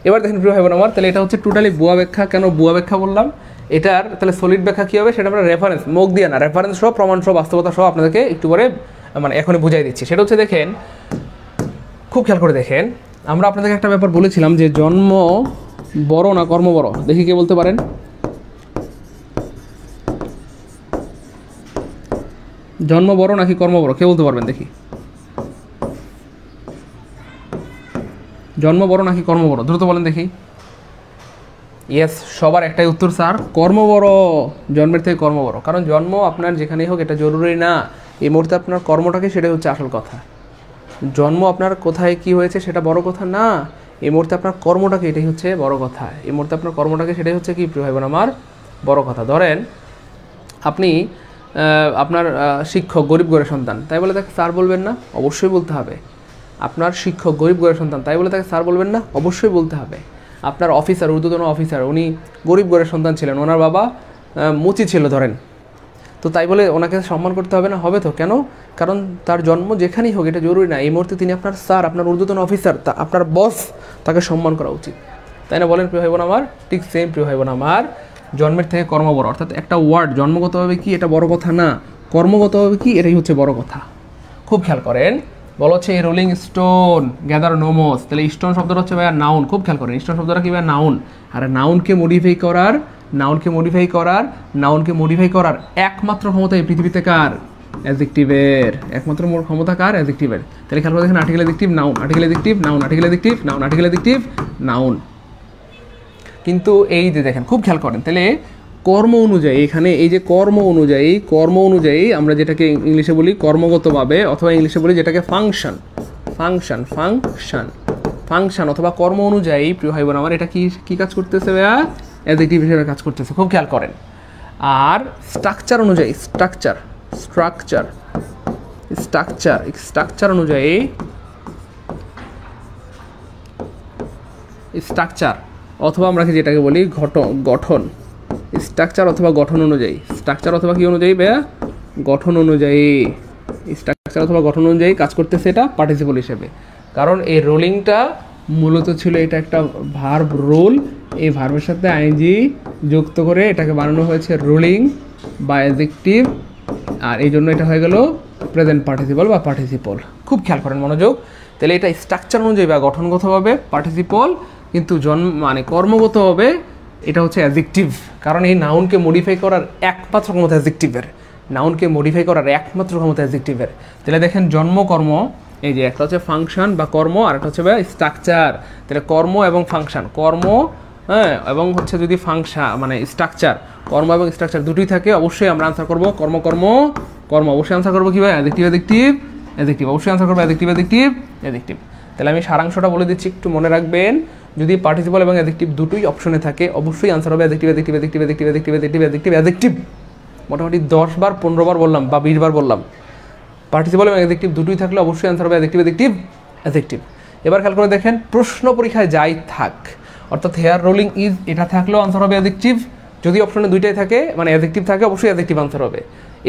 এবার দেখেন প্রিয় ভাই বোন আমার, তাহলে এটা হচ্ছে টোটালি ভুয়া ব্যাখ্যা। কেন ভুয়া ব্যাখ্যা বললাম? এটার তাহলে সলিড ব্যাখ্যা কী হবে সেটা আমরা রেফারেন্স, মুখ দিয়ে না, রেফারেন্স সহ, প্রমাণ সহ, বাস্তবতা সহ আপনাদেরকে একটু করে মানে এখনই বুঝাই দিচ্ছি। সেটা হচ্ছে দেখেন, খুব খেয়াল করে দেখেন, আমরা আপনাদেরকে একটা ব্যাপার বলেছিলাম যে জন্ম বড় না কর্ম বড়, দেখি কে বলতে পারেন? জন্ম বড় নাকি কর্ম বড়, কে বলতে পারবেন দেখি? জন্ম বড় নাকি কর্ম বড়, দ্রুত বলেন দেখি। ইয়েস, সবার একটাই উত্তর স্যার, কর্ম বড়, জন্মের থেকে কর্ম বড়। কারণ জন্ম আপনার যেখানেই হোক এটা জরুরি না, এই মুহূর্তে আপনার কর্মটাকে, সেটাই হচ্ছে আসল কথা। জন্ম আপনার কোথায় কি হয়েছে সেটা বড় কথা না, এই মুহূর্তে আপনার কর্মটাকে, এটাই হচ্ছে বড় কথা। এই মুহূর্তে আপনার কর্মটাকে, সেটাই হচ্ছে কি প্রিয় ভাই বোন আমার, বড় কথা। ধরেন আপনি আপনার শিক্ষক গরিব ঘরের সন্তান, তাই বলে তাকে স্যার বলবেন না? অবশ্যই বলতে হবে। আপনার শিক্ষক গরিব ঘরের সন্তান, তাই বলে তাকে স্যার বলবেন না? অবশ্যই বলতে হবে। আপনার অফিসার, ঊর্ধ্বতন অফিসার, উনি গরিব ঘরের সন্তান ছিলেন, ওনার বাবা মুচি ছিল ধরেন, তো তাই বলে ওনাকে সম্মান করতে হবে না? হবে তো। কেন? কারণ তার জন্ম যেখানেই হোক এটা জরুরি না, এই মুহূর্তে তিনি আপনার স্যার, আপনার ঊর্ধ্বতন অফিসার, আপনার বস, তাকে সম্মান করা উচিত, তাই না? বলেন প্রিয় ভাই বোন আমার। ঠিক সেম প্রিয় ভাই বোন আমার, জন্মের থেকে কর্ম বড়, অর্থাৎ একটা ওয়ার্ড জন্মগতভাবে কি এটা বড় কথা না, কর্মগতভাবে কি এটাই হচ্ছে বড় কথা। খুব খেয়াল করেন, বলা হচ্ছে এই রোলিং স্টোন গ্যাদার নোমোস, তাহলে স্টোন শব্দটা হচ্ছে ভাইয়া নাউন। খুব খেয়াল করেন, স্টোন শব্দটা কি ভাইয়া? নাউন। আর নাউনকে মডিফাই করার একমাত্র ক্ষমতা এই পৃথিবীতে কার? অ্যাডজেক্টিভের। একমাত্র ক্ষমতা কার? অ্যাডজেক্টিভের। তাহলে খেয়াল করে দেখেন, article adjective noun, article adjective noun, article adjective noun, article adjective noun. কিন্তু এই যে দেখেন, খুব খেয়াল করেন, তাহলে কর্ম অনুযায়ী, এখানে এই যে কর্ম অনুযায়ী আমরা যেটাকে ইংলিশে বলি কর্মগতভাবে, অথবা ইংলিশে বলি যেটাকে ফাংশন অথবা কর্ম অনুযায়ী প্রিয় ভাই বোন আমার, এটা কি কাজ করতেছে ভাইয়া? অ্যাডজেক্টিভ হিসেবে কাজ করতেছে। খুব খেয়াল করেন। আর স্ট্রাকচার অনুযায়ী, স্ট্রাকচার অনুযায়ী, স্ট্রাকচার অথবা আমরা যেটাকে বলি গঠন, স্ট্রাকচার অথবা গঠন অনুযায়ী, স্ট্রাকচার অথবা কি অনুযায়ী ভাইয়া, গঠন অনুযায়ী, স্ট্রাকচার অথবা গঠন অনুযায়ী কাজ করতেছে এটা পার্টিসিপল হিসেবে। কারণ এই রোলিংটা মূলত ছিল এটা একটা ভার্ব রোল, এই ভার্বের সাথে আইএনজি যুক্ত করে এটাকে বানানো হয়েছে রোলিং বা অ্যাডজেক্টিভ, আর এই জন্য এটা হয়ে গেল প্রেজেন্ট পার্টিসিপল বা পার্টিসিপল। খুব খেয়াল করেন মনোযোগ। তাহলে এটা স্ট্রাকচার অনুযায়ী বা গঠনগতভাবে পার্টিসিপল, কিন্তু মানে কর্মগতভাবে এটা হচ্ছে অ্যাডজেক্টিভ। কারণ এই নাউনকে মডিফাই করার একমাত্র ক্ষমতা অ্যাডজেক্টিভের, নাউনকে মডিফাই করার একমাত্র ক্ষমতা অ্যাডজেক্টিভের। তাহলে দেখেন জন্মকর্ম, এই যে একটা হচ্ছে ফাংশন বা কর্ম, আর একটা হচ্ছে স্ট্রাকচার। তাহলে কর্ম এবং ফাংশন, কর্ম হ্যাঁ এবং হচ্ছে যদি ফাংশন মানে স্ট্রাকচার, কর্ম এবং স্ট্রাকচার দুটোই থাকে, অবশ্যই আমরা আনসার করবো কর্ম কর্ম কর্ম, অবশ্যই আনসার করবো কি ভাই, অ্যাডজেক্টিভ অ্যাডজেক্টিভ অ্যাডজেক্টিভ, অবশ্যই আনসার করবো অ্যাডজেক্টিভ অ্যাডজেক্টিভ অ্যাডজেক্টিভ। তাহলে আমি সারাংশটা বলে দিচ্ছি, একটু মনে রাখবেন। যদি পার্টিসিপল এবং অ্যাডজেক্টিভ দুটোই অপশনে থাকে, অবশ্যই আনসার হবে adjective adjective adjective adjective adjective adjective adjective. মোটামুটি 10 বার 15 বার বললাম বা 20 বার বললাম, পার্টিসিপল এবং অ্যাডজেক্টিভ দুটোই থাকলে অবশ্যই আনসার হবে অ্যাডজেক্টিভ অ্যাডজেক্টিভ অ্যাডজেক্টিভ। এবার খেয়াল করে দেখেন, প্রশ্ন পরীক্ষায় যাই থাক, অর্থাৎ হেয়ার রোলিং ইজ এটা থাকলেও আনসার হবে অ্যাডজেক্টিভ। যদি অপশনে দুইটাই থাকে মানে অ্যাডজেক্টিভ থাকে, অবশ্যই অ্যাডজেক্টিভ আনসার হবে।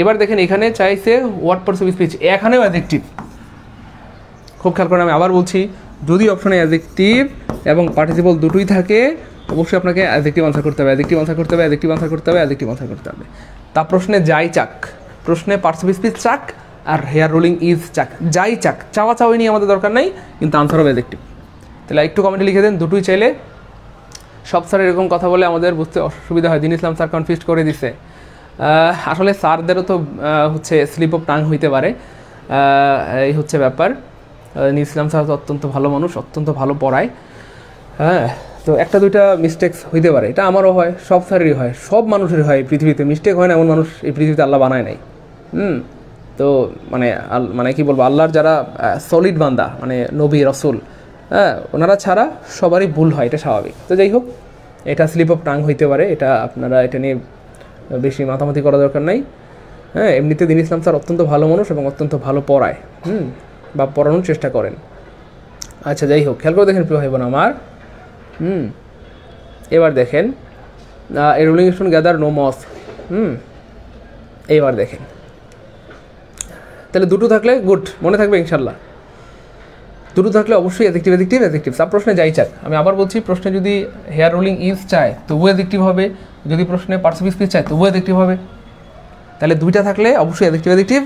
এবার দেখেন এখানে চাইছে হোয়াট পার্টস অফ স্পিচ, এখানেও অ্যাডজেক্টিভ। খুব খেয়াল করেন, আমি আবার বলছি, যদি অপশনে অ্যাডজেক্টিভ এবং পার্টিসিপল দুটোই থাকে, অবশ্যই আপনাকে অ্যাডজেক্টিভ আনসার করতে হবে, অ্যাডজেক্টিভ আনসার করতে হবে, অ্যাডজেক্টিভ আনসার করতে হবে, অ্যাডজেক্টিভ আনসার করতে হবে। তা প্রশ্নে যাই চাক, প্রশ্নে পার্টস অফ স্পিচ চাক আর হেয়ার রোলিং ইজ চাক, যাই চাক, চাওয়া চাওয়াই নিয়ে আমাদের দরকার নেই, কিন্তু আনসার হবে অ্যাডজেক্টিভ। তাহলে একটু কমেন্টে লিখে দেন দুটোই চাইলে। সব স্যার এরকম কথা বলে আমাদের বুঝতে অসুবিধা হয়, দিন ইসলাম স্যার কনফিউজ করে দিছে। আসলে স্যারদেরও তো হচ্ছে স্লিপ অফ টাং হইতে পারে, এই হচ্ছে ব্যাপার। ইসলাম স্যার তো অত্যন্ত ভালো মানুষ, অত্যন্ত ভালো পড়ায়, হ্যাঁ। তো একটা দুইটা মিস্টেক্স হইতে পারে, এটা আমারও হয়, সব স্যারেরই হয়, সব মানুষেরই হয়। পৃথিবীতে মিস্টেক হয় না এমন মানুষ এই পৃথিবীতে আল্লাহ বানায় নাই। তো মানে কি বলবো, আল্লাহর যারা সলিড বান্দা মানে নবী রসুল, হ্যাঁ, ওনারা ছাড়া সবারই ভুল হয়, এটা স্বাভাবিক। তো যাই হোক, এটা স্লিপ অফ টাং হইতে পারে, এটা আপনারা এটা নিয়ে বেশি মাতামাতি করা দরকার নাই। হ্যাঁ, এমনিতে দিন ইসলাম স্যার অত্যন্ত ভালো মানুষ এবং অত্যন্ত ভালো পড়ায়, বা পড়ানোর চেষ্টা করেন। আচ্ছা যাই হোক, খেয়াল করে দেখেন প্রিয় ভাই বোন আমার। এবার দেখেন a rolling stone gather no moss. এইবার দেখেন, তাহলে দুটো থাকলে গুড, মনে থাকবে ইনশাল্লাহ। দুটো থাকলে অবশ্যই অ্যাডজেক্টিভ অ্যাডজেক্টিভ অ্যাডজেক্টিভ। সাব প্রশ্নে যাই চাক, আমি আবার বলছি, প্রশ্নে যদি হেয়ার রোলিং ইজ চায় তবুও অ্যাডজেক্টিভ হবে, যদি প্রশ্নে পার্টস অফ স্পিচ চায় তবুও অ্যাডজেক্টিভ হবে। তাহলে দুইটা থাকলে অবশ্যই adjective adjective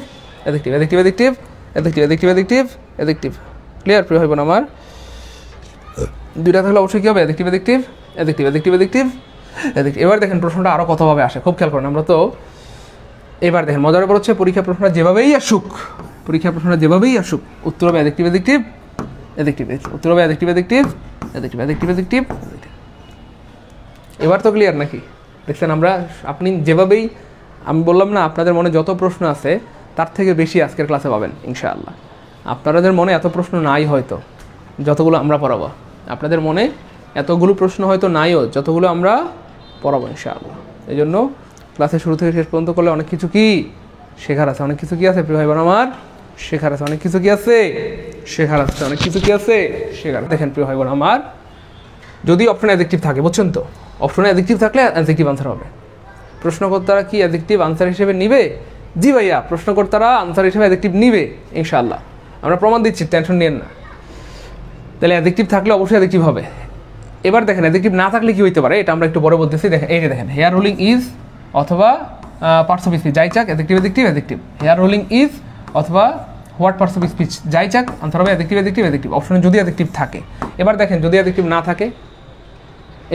adjective adjective adjective adjective adjective adjective adjective. Clear প্রিয় হইব না আমার? দুইটা থাকলে অবশ্যই কী হবে, adjective adjective adjective adjective adjective adjective. এবার দেখেন প্রশ্নটা আরও কতভাবে আসে, খুব খেয়াল করেন। আমরা তো এবার দেখেন মজার ব্যাপার হচ্ছে, পরীক্ষা প্রশ্নটা যেভাবেই আসুক, পরীক্ষা প্রশ্নটা যেভাবেই আসুক, উত্তর হবে অ্যাডজেক্টিভ অ্যাডজেক্টিভ অ্যাডজেক্টিভ, উত্তর হবে adjective adjective adjective adjective adjective. এবার তো ক্লিয়ার নাকি? দেখছেন আমরা, আপনি যেভাবেই, আমি বললাম না আপনাদের মনে যত প্রশ্ন আছে তার থেকে বেশি আজকের ক্লাসে পাবেন ইনশাআল্লাহ। আপনাদের মনে এত প্রশ্ন নাই হয়তো যতগুলো আমরা পড়াবো, আপনাদের মনে এতগুলো প্রশ্ন হয়তো নাইও যতগুলো আমরা পড়াবো ইনশাআল্লাহ। এই জন্য ক্লাসের শুরু থেকে শেষ পর্যন্ত করলে অনেক কিছু কি শেখার আছে, অনেক কিছু কি আছে প্রিয় ভাই বোন আমার, শেখার আছে, অনেক কিছু কি আছে শেখার আছে, অনেক কিছু কি আছে শেখার। দেখেন প্রিয় ভাই বোন আমার, যদি অপশনে অ্যাডজেক্টিভ থাকে, বুঝছেন তো, অপশনে অ্যাডজেক্টিভ থাকলে অ্যাডজেক্টিভ আনসার হবে। প্রশ্নকর্তারা কি অ্যাডজেক্টিভ আনসার হিসেবে নিবে? জি ভাইয়া, প্রশ্নকর্তারা আনসার হিসেবে অ্যাডজেক্টিভ নিবে ইনশাআল্লাহ, আমরা প্রমাণ দিচ্ছি, টেনশন নিয়েন না। তাহলে অ্যাডজেক্টিভ থাকলে অবশ্যই অ্যাডজেক্টিভ হবে। এবার দেখেন অ্যাডজেক্টিভ না থাকলে কি হইতে পারে, এটা আমরা একটু বড় বলতেছি। দেখেন এই যে দেখেন, হেয়ার রোলিং ইজ অথবা পার্টস অফ স্পিচ, যাই চাক adjective adjective adjective. Here rolling is অথবা হোয়াট পার্টস অফ স্পিচ, যাই চাক আনসার হবে অ্যাডজেক্টিভ অ্যাডজেক্টিভ অ্যাডজেক্টিভ, অপশনে যদি অ্যাডজেক্টিভ থাকে। এবার দেখেন যদি অ্যাডজেক্টিভ না থাকে,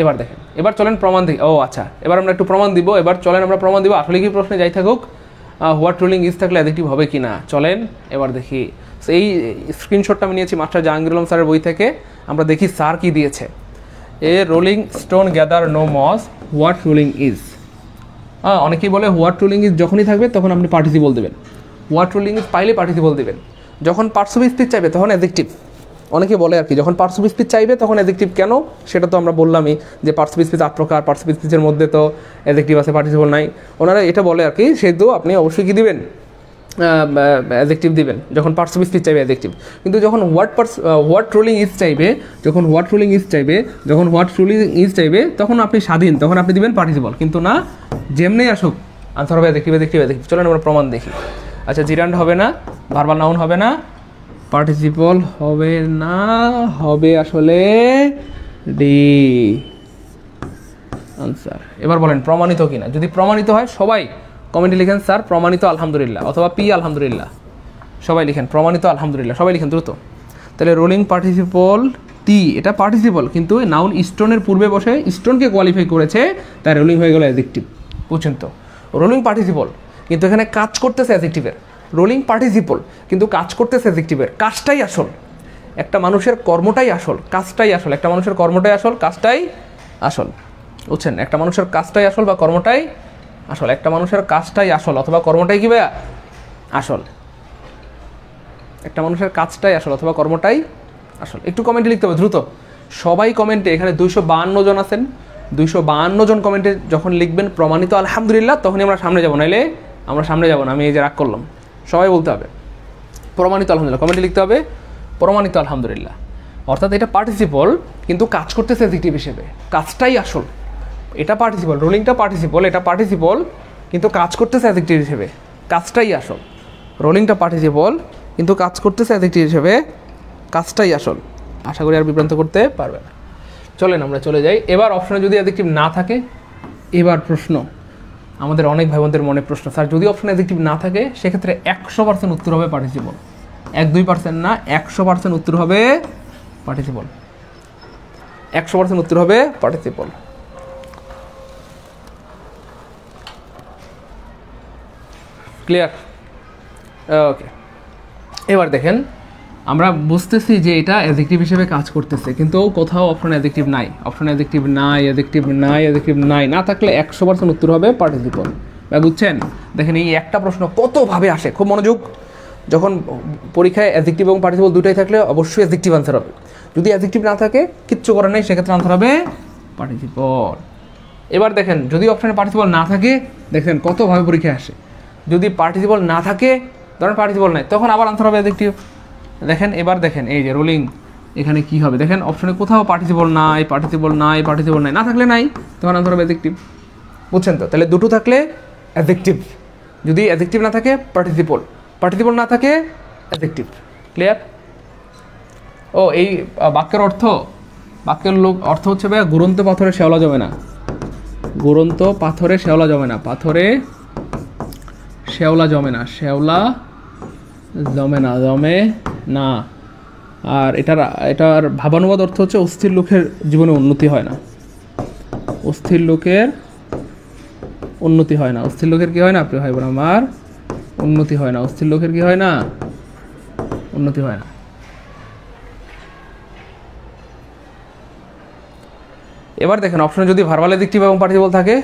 এবার দেখেন, এবার চলেন প্রমাণ দিই। ও আচ্ছা, এবার আমরা একটু প্রমাণ দিব। এবার চলেন আমরা প্রমাণ দিব আসলে কি প্রশ্নে যাই থাকুক হোয়াট রোলিং ইজ থাকলে অ্যাডজেক্টিভ হবে কি না। চলেন এবার দেখি। এই স্ক্রিনশটটা আমি নিয়েছি মাস্টার জাহাঙ্গীর আলম স্যারের বই থেকে। আমরা দেখি স্যার কি দিয়েছে। A rolling stone gather no moss, what rolling is. অনেকেই বলে হোয়াট রোলিং ইজ যখনই থাকবে তখন আপনি পার্টিসিপল দেবেন, হোয়াট রোলিং ইজ পাইলে পার্টিসিপল দেবেন। যখন পার্টস অফ স্পিচ চাইবে তখন অ্যাডজেক্টিভ। অনেকে বলে আর কি, যখন পার্টস অফ স্পিচ চাইবে তখন অ্যাডজেক্টিভ। কেন সেটা তো আমরা বললামই যে পার্টস অফ স্পিচ 8 প্রকার, পার্টস অফ স্পিচের মধ্যে তো অ্যাডজেক্টিভ আছে, পার্টিসিপল নাই। ওনারা এটা বলে আর কি, সেহেতু আপনি অবশ্যই কি দিবেন, অ্যাডজেক্টিভ দিবেন, যখন পার্টস অফ স্পিচ চাইবে অ্যাডজেক্টিভ। কিন্তু যখন হোয়াট রোলিং ইজ চাইবে, যখন হোয়াট রোলিং ইজ চাইবে তখন আপনি স্বাধীন, তখন আপনি দিবেন পার্টিসিপল। কিন্তু না, যেমনি আসুক আনসার হবে অ্যাডজেক্টিভ। চলেন আমরা প্রমাণ দেখি। আচ্ছা, জিরান্ড হবে না, ভার্বাল নাউন হবে না, পার্টিসিপল হবে না, হবে আসলে ডি আনসার। এবার বলেন প্রমাণিত কিনা। যদি প্রমাণিত হয় সবাই কমেন্টে লিখেন স্যার প্রমাণিত আলহামদুলিল্লাহ, অথবা পি আলহামদুলিল্লাহ। সবাই লিখেন প্রমাণিত আলহামদুলিল্লাহ, সবাই লিখেন দ্রুত। তাহলে রোলিং পার্টিসিপল টি, এটা পার্টিসিপল কিন্তু নাউন স্টোনের পূর্বে বসে স্টোনকে কোয়ালিফাই করেছে, তাই রোলিং হয়ে গেল অ্যাডজেক্টিভ। বুঝছেন তো? রোলিং পার্টিসিপল কিন্তু এখানে কাজ করতেছে অ্যাডজেক্টিভের। রোলিং পার্টিসিপল কিন্তু কাজ করতেছে অ্যাডজেক্টিভের। কাজটাই আসল, একটা মানুষের কর্মটাই আসল, কাজটাই আসল। একটা মানুষের কর্মটাই আসল, কাজটাই আসল। বুঝছেন? একটা মানুষের কাজটাই আসল বা কর্মটাই আসল। একটা মানুষের কাজটাই আসল অথবা কর্মটাই কি ভাইয়া আসল। একটা মানুষের কাজটাই আসল অথবা কর্মটাই আসল। একটু কমেন্টে লিখতে হবে দ্রুত সবাই কমেন্টে। এখানে 252 জন আছেন, 252 জন কমেন্টে যখন লিখবেন প্রমাণিত আলহামদুলিল্লাহ, তখনই আমরা সামনে যাবো, নাইলে আমরা সামনে যাবো না। আমি এই যে রাগ করলাম, সবাই বলতে হবে প্রমাণিত আলহামদুলিল্লাহ, কমেন্টে লিখতে হবে প্রমাণিত আলহামদুলিল্লাহ। অর্থাৎ এটা পার্টিসিপল কিন্তু কাজ করতেছে অ্যাডজেক্টিভ হিসেবে, কাজটাই আসল। এটা পার্টিসিপল, রোলিংটা পার্টিসিপল, এটা পার্টিসিপল কিন্তু কাজ করতেছে অ্যাডজেক্টিভ হিসেবে, কাজটাই আসল। রোলিংটা পার্টিসিপল কিন্তু কাজ করতেছে অ্যাডজেক্টিভ হিসেবে, কাজটাই আসল। আশা করি আর বিভ্রান্ত করতে পারবে না। চলেন আমরা চলে যাই। এবার অপশনে যদি অ্যাডজেক্টিভ না থাকে, এবার প্রশ্ন আমাদের অনেক ভাই বোনদের মনে প্রশ্ন, স্যার যদি অপশনে অ্যাডজেক্টিভ না থাকে সেক্ষেত্রে 100% উত্তর হবে পার্টিসিপল। 1-2% না, 100% উত্তর হবে পার্টিসিপল। 100% উত্তর হবে পার্টিসিপল। ক্লিয়ার? ওকে, এবার দেখেন আমরা বুঝতেছি যে এটা অ্যাডজেক্টিভ হিসেবে কাজ করতেছে, কিন্তু কোথাও অপশন অ্যাডজেক্টিভ নাই, অপশন অ্যাডজেক্টিভ নাই, অ্যাডজেক্টিভ নাই। না থাকলে 100% উত্তর হবে পার্টিসিপল। বুঝছেন? দেখেন এই একটা প্রশ্ন কতভাবে আসে, খুব মনোযোগ। যখন পরীক্ষায় অ্যাডজেক্টিভ এবং পার্টিসিপল দুটাই থাকলে অবশ্যই অ্যাডজেক্টিভ আনসার হবে। যদি অ্যাডজেক্টিভ না থাকে কিচ্ছু করার নেই, সেক্ষেত্রে আনসার হবে পার্টিসিপল। এবার দেখেন যদি অপশনে পার্টিসিপল না থাকে, দেখেন কতভাবে পরীক্ষায় আসে। যদি পার্টিসিপল না থাকে, ধরেন পার্টিসিপল নাই, তখন আবার আনসার হবে অ্যাডজেক্টিভ। দেখেন এবার দেখেন এই যে রোলিং, এখানে কি হবে দেখেন অপশনে কোথাও পার্টিসিপল নাই, না থাকলে নাই, তখন আনসার হবে অ্যাডজেক্টিভ। বুঝছেন তো? তাহলে দুটো থাকলে অ্যাডজেক্টিভ, যদি অ্যাডজেক্টিভ না থাকে পার্টিসিপল না থাকে অ্যাডজেক্টিভ। ক্লিয়ার? ও এই বাক্যের অর্থ হচ্ছে ভাই গুরন্ত পাথরে শেওলা জমে না, গুরন্ত পাথরে শেওলা জমে না, পাথরে শেওলা জমে না, জমে না। আর এটার ভাবানুবাদ অর্থ হচ্ছে অস্থির লোকের জীবনে উন্নতি হয় না, অস্থির লোকের উন্নতি হয় না। অস্থির লোকের কি হয় না প্রিয় ভাই বোন আমার? উন্নতি হয় না। অস্থির লোকের কি হয় না? উন্নতি হয় না। এবার দেখেন অপশনে যদি ভার্বাল অ্যাডজেক্টিভ এবং পার্টিসিপল থাকে,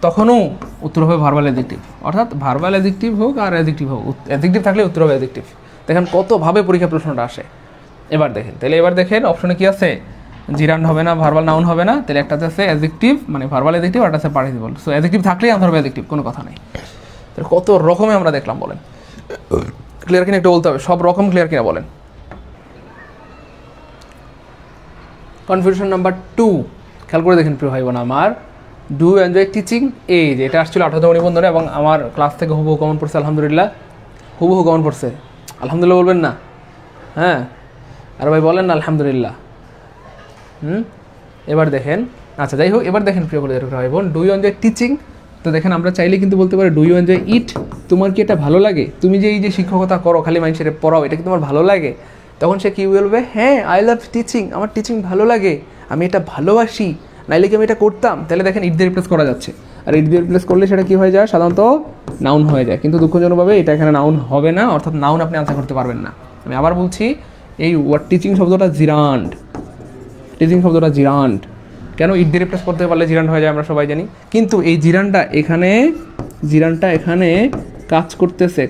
তখনও উত্তর হবে ভার্বাল অ্যাডজেক্টিভ। অর্থাৎ ভার্বাল অ্যাডজেক্টিভ হোক আর অ্যাডজেক্টিভ হোক, অ্যাডজেক্টিভ থাকলে উত্তর হবে অ্যাডজেক্টিভ। দেখেন কতভাবে পরীক্ষা প্রশ্নটা আসে। এবার দেখেন অপশনে কি আছে? জিরান্ড হবে না, ভার্বাল নাউন হবে না, তাহলে একটাতে আছে অ্যাডজেক্টিভ মানে ভার্বাল অ্যাডজেক্টিভ, আর একটা আছে পার্টিসিপল। সো অ্যাডজেক্টিভ থাকলেই আনসার হবে অ্যাডজেক্টিভ, কোনো কথা নেই। তাহলে কত রকমে আমরা দেখলাম, বলেন ক্লিয়ার কিনা একটু বলতে হবে, সব রকম ক্লিয়ার কিনা বলেন। কনফিউশন নাম্বার 2 খেয়াল করে দেখেন প্রিয় ভাই বোন আমার, ডু ইউ এনজয় টিচিং? এই যে এটা আসছিল 18তম নিবন্ধনে এবং আমার ক্লাস থেকে হুবহু কমন পড়ছে আলহামদুলিল্লাহ, হুবহু কমন পড়ছে আলহামদুলিল্লাহ। বলবেন না? হ্যাঁ, আর ভাই বলেন না আলহামদুলিল্লাহ। এবার দেখেন, আচ্ছা যাই হোক, এবার দেখেন প্রিয় ভাই বোন, ডু ইউ এনজয় টিচিং? তো দেখেন আমরা চাইলে কিন্তু বলতে পারি ডু ইউ এনজয় ইট? তোমার কি এটা ভালো লাগে? তুমি যে এই যে শিক্ষকতা করো, খালি মানুষের পড়াও, এটা কি তোমার ভালো লাগে? তখন সে কি বলবে? হ্যাঁ, আই লাভ টিচিং, আমার টিচিং ভালো লাগে, আমি এটা ভালোবাসি, নাইলে কি আমি এটা করতাম? তাহলে দেখেন ইট দিয়ে রিপ্লেস করা যাচ্ছে, আর ইট দিয়ে রিপ্লেস করলে সেটা কী হয়ে যায়? সাধারণত নাউন হয়ে যায়। কিন্তু দুঃখজনকভাবে এটা এখানে নাউন হবে না, অর্থাৎ নাউন আপনি আনসার করতে পারবেন না। আমি আবার বলছি, এই টিচিং শব্দটা জিরান্ড, কেন? ইট দিয়ে রিপ্লেস করতে পারলে জিরান্ড হয়ে যায়, আমরা সবাই জানি। কিন্তু এই জিরানটা এখানে কাজ করতেছে,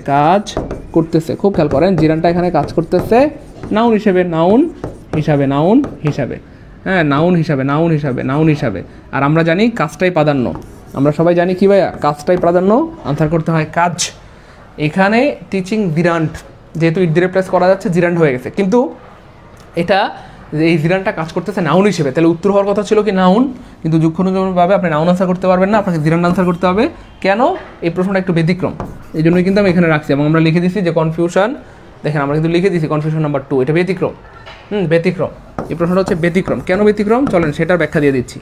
খুব খেয়াল করেন, জিরানটা এখানে কাজ করতেছে নাউন হিসাবে, হ্যাঁ, নাউন হিসাবে। আর আমরা জানি কাজটাই প্রাধান্য, আমরা সবাই জানি কি ভাইয়া? কাজটাই প্রাধান্য, আনসার করতে হয় এখানে টিচিং জিরান্ট, যেহেতু ইট দিয়ে রিপ্লেস করা যাচ্ছে জিরান্ট হয়ে গেছে, কিন্তু এটা এই জিরানটা কাজ করতেছে নাউন হিসেবে, তাহলে উত্তর হওয়ার কথা ছিল কি নাউন, কিন্তু যুক্ষণভাবে আপনি নাউন আনসার করতে পারবেন না, আপনাকে জিরান আনসার করতে হবে। কেন? এই প্রশ্নটা একটু ব্যতিক্রম, এই জন্যই কিন্তু আমি এখানে রাখছি এবং আমরা লিখে দিচ্ছি যে কনফিউশন, দেখেন আমরা কিন্তু লিখে দিচ্ছি কনফিউশন নাম্বার 2, এটা ব্যতিক্রম। ব্যতিক্রম, এই প্রশ্নটা হচ্ছে ব্যতিক্রম। কেন ব্যতিক্রম চলেন সেটার ব্যাখ্যা দিয়ে দিচ্ছি।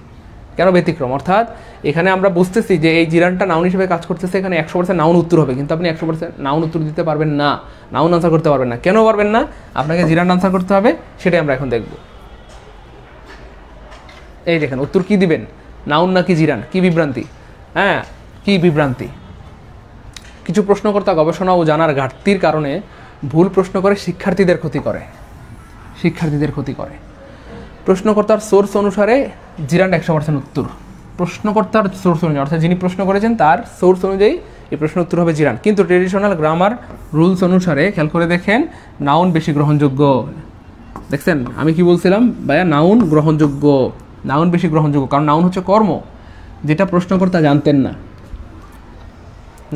কেন ব্যতিক্রম, অর্থাৎ এখানে আমরা বুঝতেছি যে এই জিরানটা নাউন হিসেবে কাজ করতেছে, এখানে 100% নাউন উত্তর হবে, কিন্তু আপনি 100% নাউন উত্তর দিতে পারবেন না, নাউন আনসার করতে পারবেন না। কেন পারবেন না? আপনাকে জিরান আনসার করতে হবে, সেটাই আমরা এখন দেখব। এই দেখেন উত্তর কি দিবেন, নাউন নাকি জিরান? কি বিভ্রান্তি, হ্যাঁ কি বিভ্রান্তি। কিছু প্রশ্নকর্তা গবেষণা ও জানার ঘাটতির কারণে ভুল প্রশ্ন করে শিক্ষার্থীদের ক্ষতি করে, শিক্ষার্থীদের ক্ষতি করে। প্রশ্নকর্তার সোর্স অনুসারে জিরান 100% উত্তর, প্রশ্নকর্তার সোর্স অনুযায়ী, অর্থাৎ যিনি প্রশ্ন করেছেন তার সোর্স অনুযায়ী এই প্রশ্ন উত্তর হবে জিরান। কিন্তু ট্রেডিশনাল গ্রামার রুলস অনুসারে খেয়াল করে দেখেন নাউন বেশি গ্রহণযোগ্য। দেখছেন আমি কি বলছিলাম ভাইয়া, নাউন গ্রহণযোগ্য, নাউন বেশি গ্রহণযোগ্য, কারণ নাউন হচ্ছে কর্ম, যেটা প্রশ্নকর্তা জানতেন না।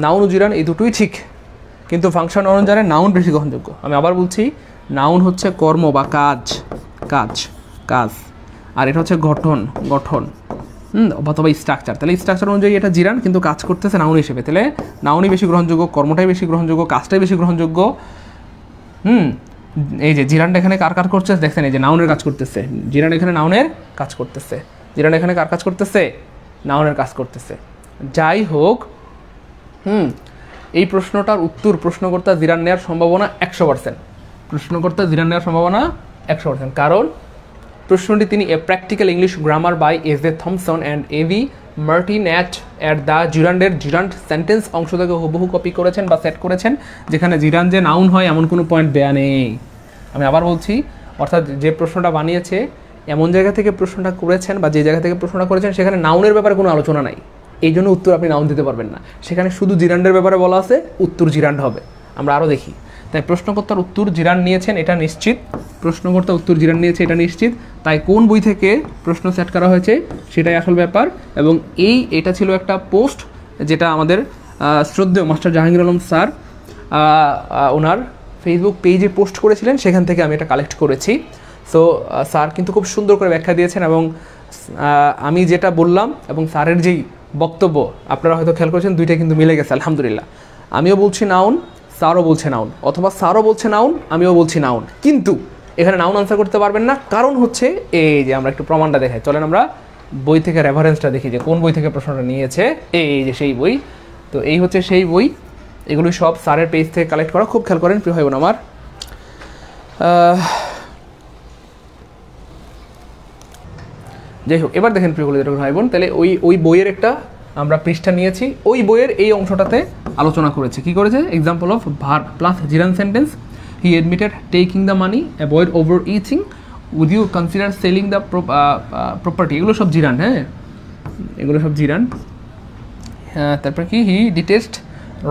নাউন ও জিরান এই দুটোই ঠিক, কিন্তু ফাংশন অনুযায়ী নাউন বেশি গ্রহণযোগ্য। আমি আবার বলছি, নাউন হচ্ছে কর্ম বা কাজ, কাজ কাজ, আর এটা হচ্ছে গঠন, গঠন অথবা স্ট্রাকচার। তাহলে স্ট্রাকচার অনুযায়ী এটা জিরান, কিন্তু কাজ করতেছে নাউন হিসেবে, তাহলে নাউনই বেশি গ্রহণযোগ্য, কর্মটাই বেশি গ্রহণযোগ্য, কাজটাই বেশি গ্রহণযোগ্য। এই যে জিরানটা এখানে কার কাজ করছে দেখছেন, এই যে নাউনের কাজ করতেছে, জিরান এখানে নাউনের কাজ করতেছে, জিরান এখানে কার কাজ করতেছে, নাউনের কাজ করতেছে। যাই হোক, এই প্রশ্নটার উত্তর প্রশ্নকর্তা জিরান নেওয়ার সম্ভাবনা 100%, প্রশ্নকর্তা জিরান নেওয়ার সম্ভাবনা 100%। কারণ প্রশ্নটি তিনি a practical English grammar by A J Thomson and A V Martinet at the জিরান্ডের জিরান্ড সেন্টেন্স অংশ থেকে হুবহু কপি করেছেন বা সেট করেছেন, যেখানে জিরান যে নাউন হয় এমন কোনো পয়েন্ট দেয়া নেই। আমি আবার বলছি, অর্থাৎ যে প্রশ্নটা বানিয়েছে এমন জায়গা থেকে প্রশ্নটা করেছেন বা যে জায়গা থেকে প্রশ্নটা করেছেন সেখানে নাউনের ব্যাপারে কোনো আলোচনা নাই, এই জন্য উত্তর আপনি নাউন দিতে পারবেন না। সেখানে শুধু জিরান্ডের ব্যাপারে বলা আছে, উত্তর জিরান্ড হবে। আমরা আরও দেখি, তাই প্রশ্নকর্তার উত্তর জিরান নিয়েছেন এটা নিশ্চিত, প্রশ্নকর্তা উত্তর জিরান নিয়েছে এটা নিশ্চিত। তাই কোন বই থেকে প্রশ্ন সেট করা হয়েছে সেটাই আসল ব্যাপার। এবং এটা ছিল একটা পোস্ট যেটা আমাদের শ্রদ্ধেয় মাস্টার জাহাঙ্গীর আলম স্যার ওনার ফেসবুক পেজে পোস্ট করেছিলেন, সেখান থেকে আমি এটা কালেক্ট করেছি। সো স্যার কিন্তু খুব সুন্দর করে ব্যাখ্যা দিয়েছেন, এবং আমি যেটা বললাম এবং স্যারের যেই বক্তব্য আপনারা হয়তো খেয়াল করেছেন, দুইটা কিন্তু মিলে গেছে আলহামদুলিল্লাহ। আমিও বলছি নাউন, স্যারও বলছে নাউন, অথবা স্যারও বলছে নাউন, আমিও বলছি নাউন, কিন্তু এখানে নাউন আনসার করতে পারবেন না। কারণ হচ্ছে এই যে আমরা একটু প্রমাণটা দেখাই, চলেন আমরা বই থেকে রেফারেন্সটা দেখি যে কোন বই থেকে প্রশ্নটা নিয়েছে। এই যে সেই বই, তো এই হচ্ছে সেই বই, এগুলি সব স্যারের পেজ থেকে কালেক্ট করা। খুব খেয়াল করেন প্রিয় ভাই বোন আমার। যাই হোক, এবার দেখেন প্রিয় ভাই বোন, তাহলে ওই বইয়ের একটা আমরা পৃষ্ঠা নিয়েছি, ওই বইয়ের এই অংশটাতে আলোচনা করেছে। কি করেছে? Example of verb plus gerund sentence, he admitted taking the money, avoid overeating, would you consider selling the property, এগুলো সব জিরান। হ্যাঁ, এগুলো সব জিরান। তারপর কি, he detest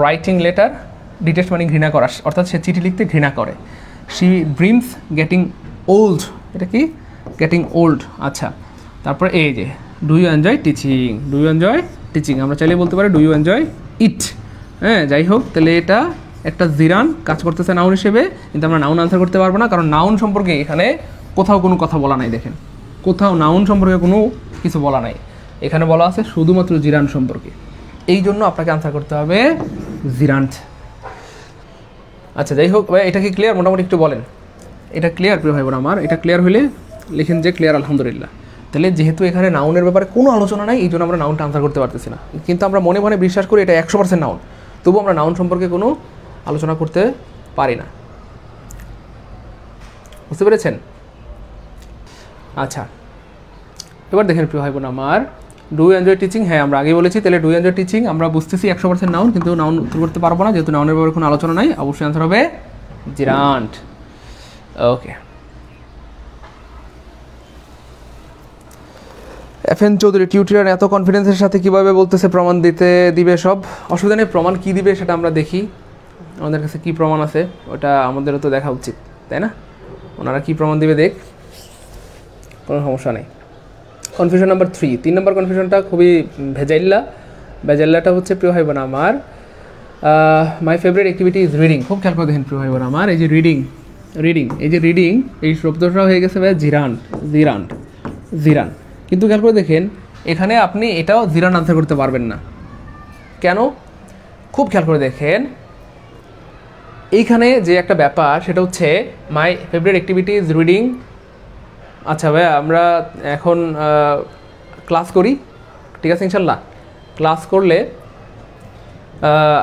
writing letter, detest মানে ঘৃণা করা, অর্থাৎ সে চিঠি লিখতে ঘৃণা করে। শি ড্রিমস গেটিং ওল্ড, এটা কি গেটিং ওল্ড। আচ্ছা, তারপরে এই যে do you enjoy teaching, do you enjoy teaching, আমরা চাইলে বলতে পারি ডু ইউ এনজয় ইট। হ্যাঁ, যাই হোক, তাহলে এটা একটা জিরান কাজ করতেছে নাউন হিসেবে, কিন্তু আমরা নাউন আনসার করতে পারবো না, কারণ নাউন সম্পর্কে এখানে কোথাও কোনো কথা বলা নাই। দেখেন, কোথাও নাউন সম্পর্কে কোনো কিছু বলা নাই, এখানে বলা আছে শুধুমাত্র জিরান সম্পর্কে, এই জন্য আপনাকে আনসার করতে হবে জিরান্ট। আচ্ছা, যাই হোক, এটা কি ক্লিয়ার? মোটামুটি একটু বলেন, এটা ক্লিয়ার প্রিয় ভাই বোন আমার? এটা ক্লিয়ার হলে লিখেন যে ক্লিয়ার, আলহামদুলিল্লাহ। তাহলে যেহেতু এখানে নাউনের ব্যাপারে কোনো আলোচনা নাই, এই জন্য আমরা নাউনটা আনসার করতে পারতেছি না, কিন্তু আমরা মনে মনে বিশ্বাস করি এটা 100% নাউন, তবু আমরা নাউন সম্পর্কে কোনো আলোচনা করতে পারি না। বুঝতে পেরেছেন? আচ্ছা, এবার দেখেন প্রিয় ভাই বোন আমার, ডু ইউ এনজয় টিচিং, হ্যাঁ আমরা আগে বলেছি, তাহলে ডু ইউ এনজয় টিচিং আমরা বুঝতেছি 100% নাউন, কিন্তু নাউন উত্তর করতে পারবো না, যেহেতু নাউনের ব্যাপারে কোনো আলোচনা নাই, অবশ্যই আনসার হবে জিরান্ট। ওকে, FN চৌধুরী, টিউটরিয়াল এত কনফিডেন্সের সাথে কিভাবে বলতেছে প্রমাণ দিবে সব? অসুবিধা নেই, প্রমাণ কি দিবে সেটা আমরা দেখি, আমাদের কাছে কি প্রমাণ আছে ওটা আমাদেরও তো দেখা উচিত, তাই না? ওনারা কি প্রমাণ দিবে দেখ, কোনো সমস্যা নেই। কনফিউশন নাম্বার 3, 3 নম্বর কনফিউশনটা খুবই ভেজাইল্লাটা হচ্ছে প্রিয় ভাই বোন আমার, মাই ফেভারিট অ্যাক্টিভিটি ইজ রিডিং। খুব খেয়াল করে দেখেন প্রিয় ভাই বোন আমার, এই যে রিডিং এই যে রিডিং, এই শব্দটা হয়ে গেছে ভাই জিরান। কিন্তু খেয়াল করে দেখেন এখানে আপনি এটাও জিরান আনসার করতে পারবেন না। কেন? খুব খেয়াল করে দেখেন এইখানে যে একটা ব্যাপার সেটা হচ্ছে মাই ফেভারিট অ্যাক্টিভিটি ইজ রিডিং। আচ্ছা ভাইয়া আমরা এখন ক্লাস করি, ঠিক আছে ইনশাল্লাহ। ক্লাস করলে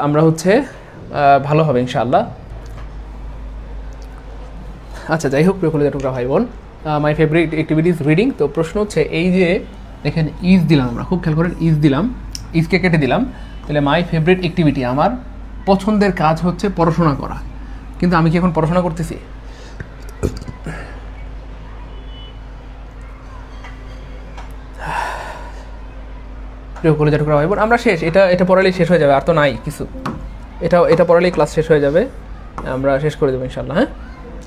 আমরা হচ্ছে ভালো হবে ইনশাআল্লাহ। আচ্ছা যাই হোক প্রিয় কলেজের টুকরা ভাই বোন, মাই ফেভারিট অ্যাক্টিভিটি ইজ রিডিং। তো প্রশ্ন হচ্ছে এই যে দেখেন ইজ দিলাম আমরা, খুব খেয়াল করেন ইজ দিলাম, ইজকে কেটে দিলাম, তাহলে মাই ফেভারিট অ্যাক্টিভিটি আমার পছন্দের কাজ হচ্ছে পড়াশোনা করা। কিন্তু আমি কি এখন পড়াশোনা করতেছি? প্রিয় কলেজের টুকরা ভাই বোন আমরা শেষ, এটা পড়ালেই শেষ হয়ে যাবে, আর তো নাই কিছু। এটা পড়ালেই ক্লাস শেষ হয়ে যাবে, আমরা শেষ করে দেবো ইনশাল্লাহ। হ্যাঁ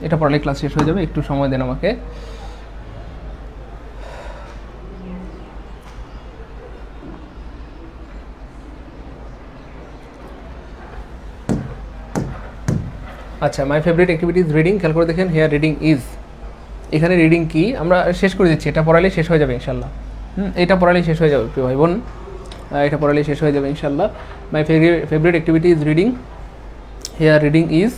এটা পড়ালেই ক্লাস শেষ হয়ে যাবে, একটু সময় দেন আমাকে। আচ্ছা মাই ফেভারিট অ্যাক্টিভিটি ইজ রিডিং। খেয়াল করে দেখেন হেয়ার রিডিং ইজ, এখানে রিডিং কি আমরা শেষ করে দিচ্ছি, এটা পড়ালেই শেষ হয়ে যাবে ইনশাল্লাহ। এটা পড়ালেই শেষ হয়ে যাবে প্রিয় ভাই বোন, এটা পড়ালেই শেষ হয়ে যাবে ইনশাল্লাহ। My favourite activity is reading, here reading is,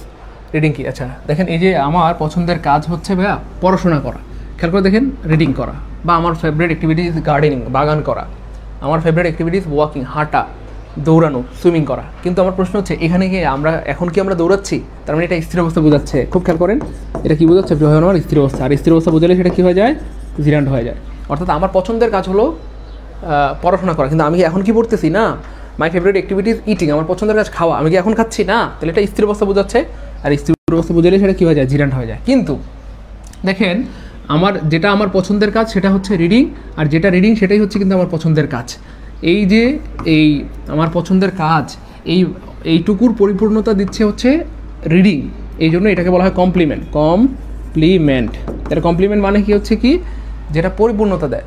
reading কি? আচ্ছা দেখেন এই যে আমার পছন্দের কাজ হচ্ছে ভাইয়া পড়াশোনা করা। খেয়াল করে দেখেন রিডিং করা, বা আমার ফেভারিট অ্যাক্টিভিটি ইজ গার্ডেনিং, বাগান করা। আমার ফেভারিট অ্যাক্টিভিটি ইজ ওয়াকিং, হাঁটা, দৌড়ানো, সুইমিং করা। কিন্তু আমার প্রশ্ন হচ্ছে এখানে কি আমরা এখন কি আমরা দৌড়াচ্ছি? তার মানে এটা স্থির অবস্থা বোঝাচ্ছে। খুব খেয়াল করেন এটা কি বোঝাচ্ছে? আমার স্থির অবস্থা, আর স্থির অবস্থা বোঝালে সেটা কী হয়ে যায়? জিরান্ড হয়ে যায়। অর্থাৎ আমার পছন্দের কাজ হলো পড়াশোনা করা, কিন্তু আমি কি এখন কি পড়তেছি? না। মাই ফেভারিট অ্যাক্টিভিটি ইজ ইটিং, আমার পছন্দের কাজ খাওয়া, আমি কি এখন খাচ্ছি? না। তাহলে এটা স্থির অবস্থা বোঝাচ্ছে, আর স্থির অবস্থা বোঝালে সেটা কী হয়ে যায়? জিরান্ড হয়ে যায়। কিন্তু দেখেন যেটা আমার পছন্দের কাজ সেটা হচ্ছে রিডিং, আর যেটা রিডিং সেটাই হচ্ছে কিন্তু আমার পছন্দের কাজ। এই যে আমার পছন্দের কাজ এইটুকুর পরিপূর্ণতা দিচ্ছে হচ্ছে রিডিং, এই জন্য এটাকে বলা হয় কমপ্লিমেন্ট। তাহলে কমপ্লিমেন্ট মানে কি হচ্ছে কি? যেটা পরিপূর্ণতা দেয়।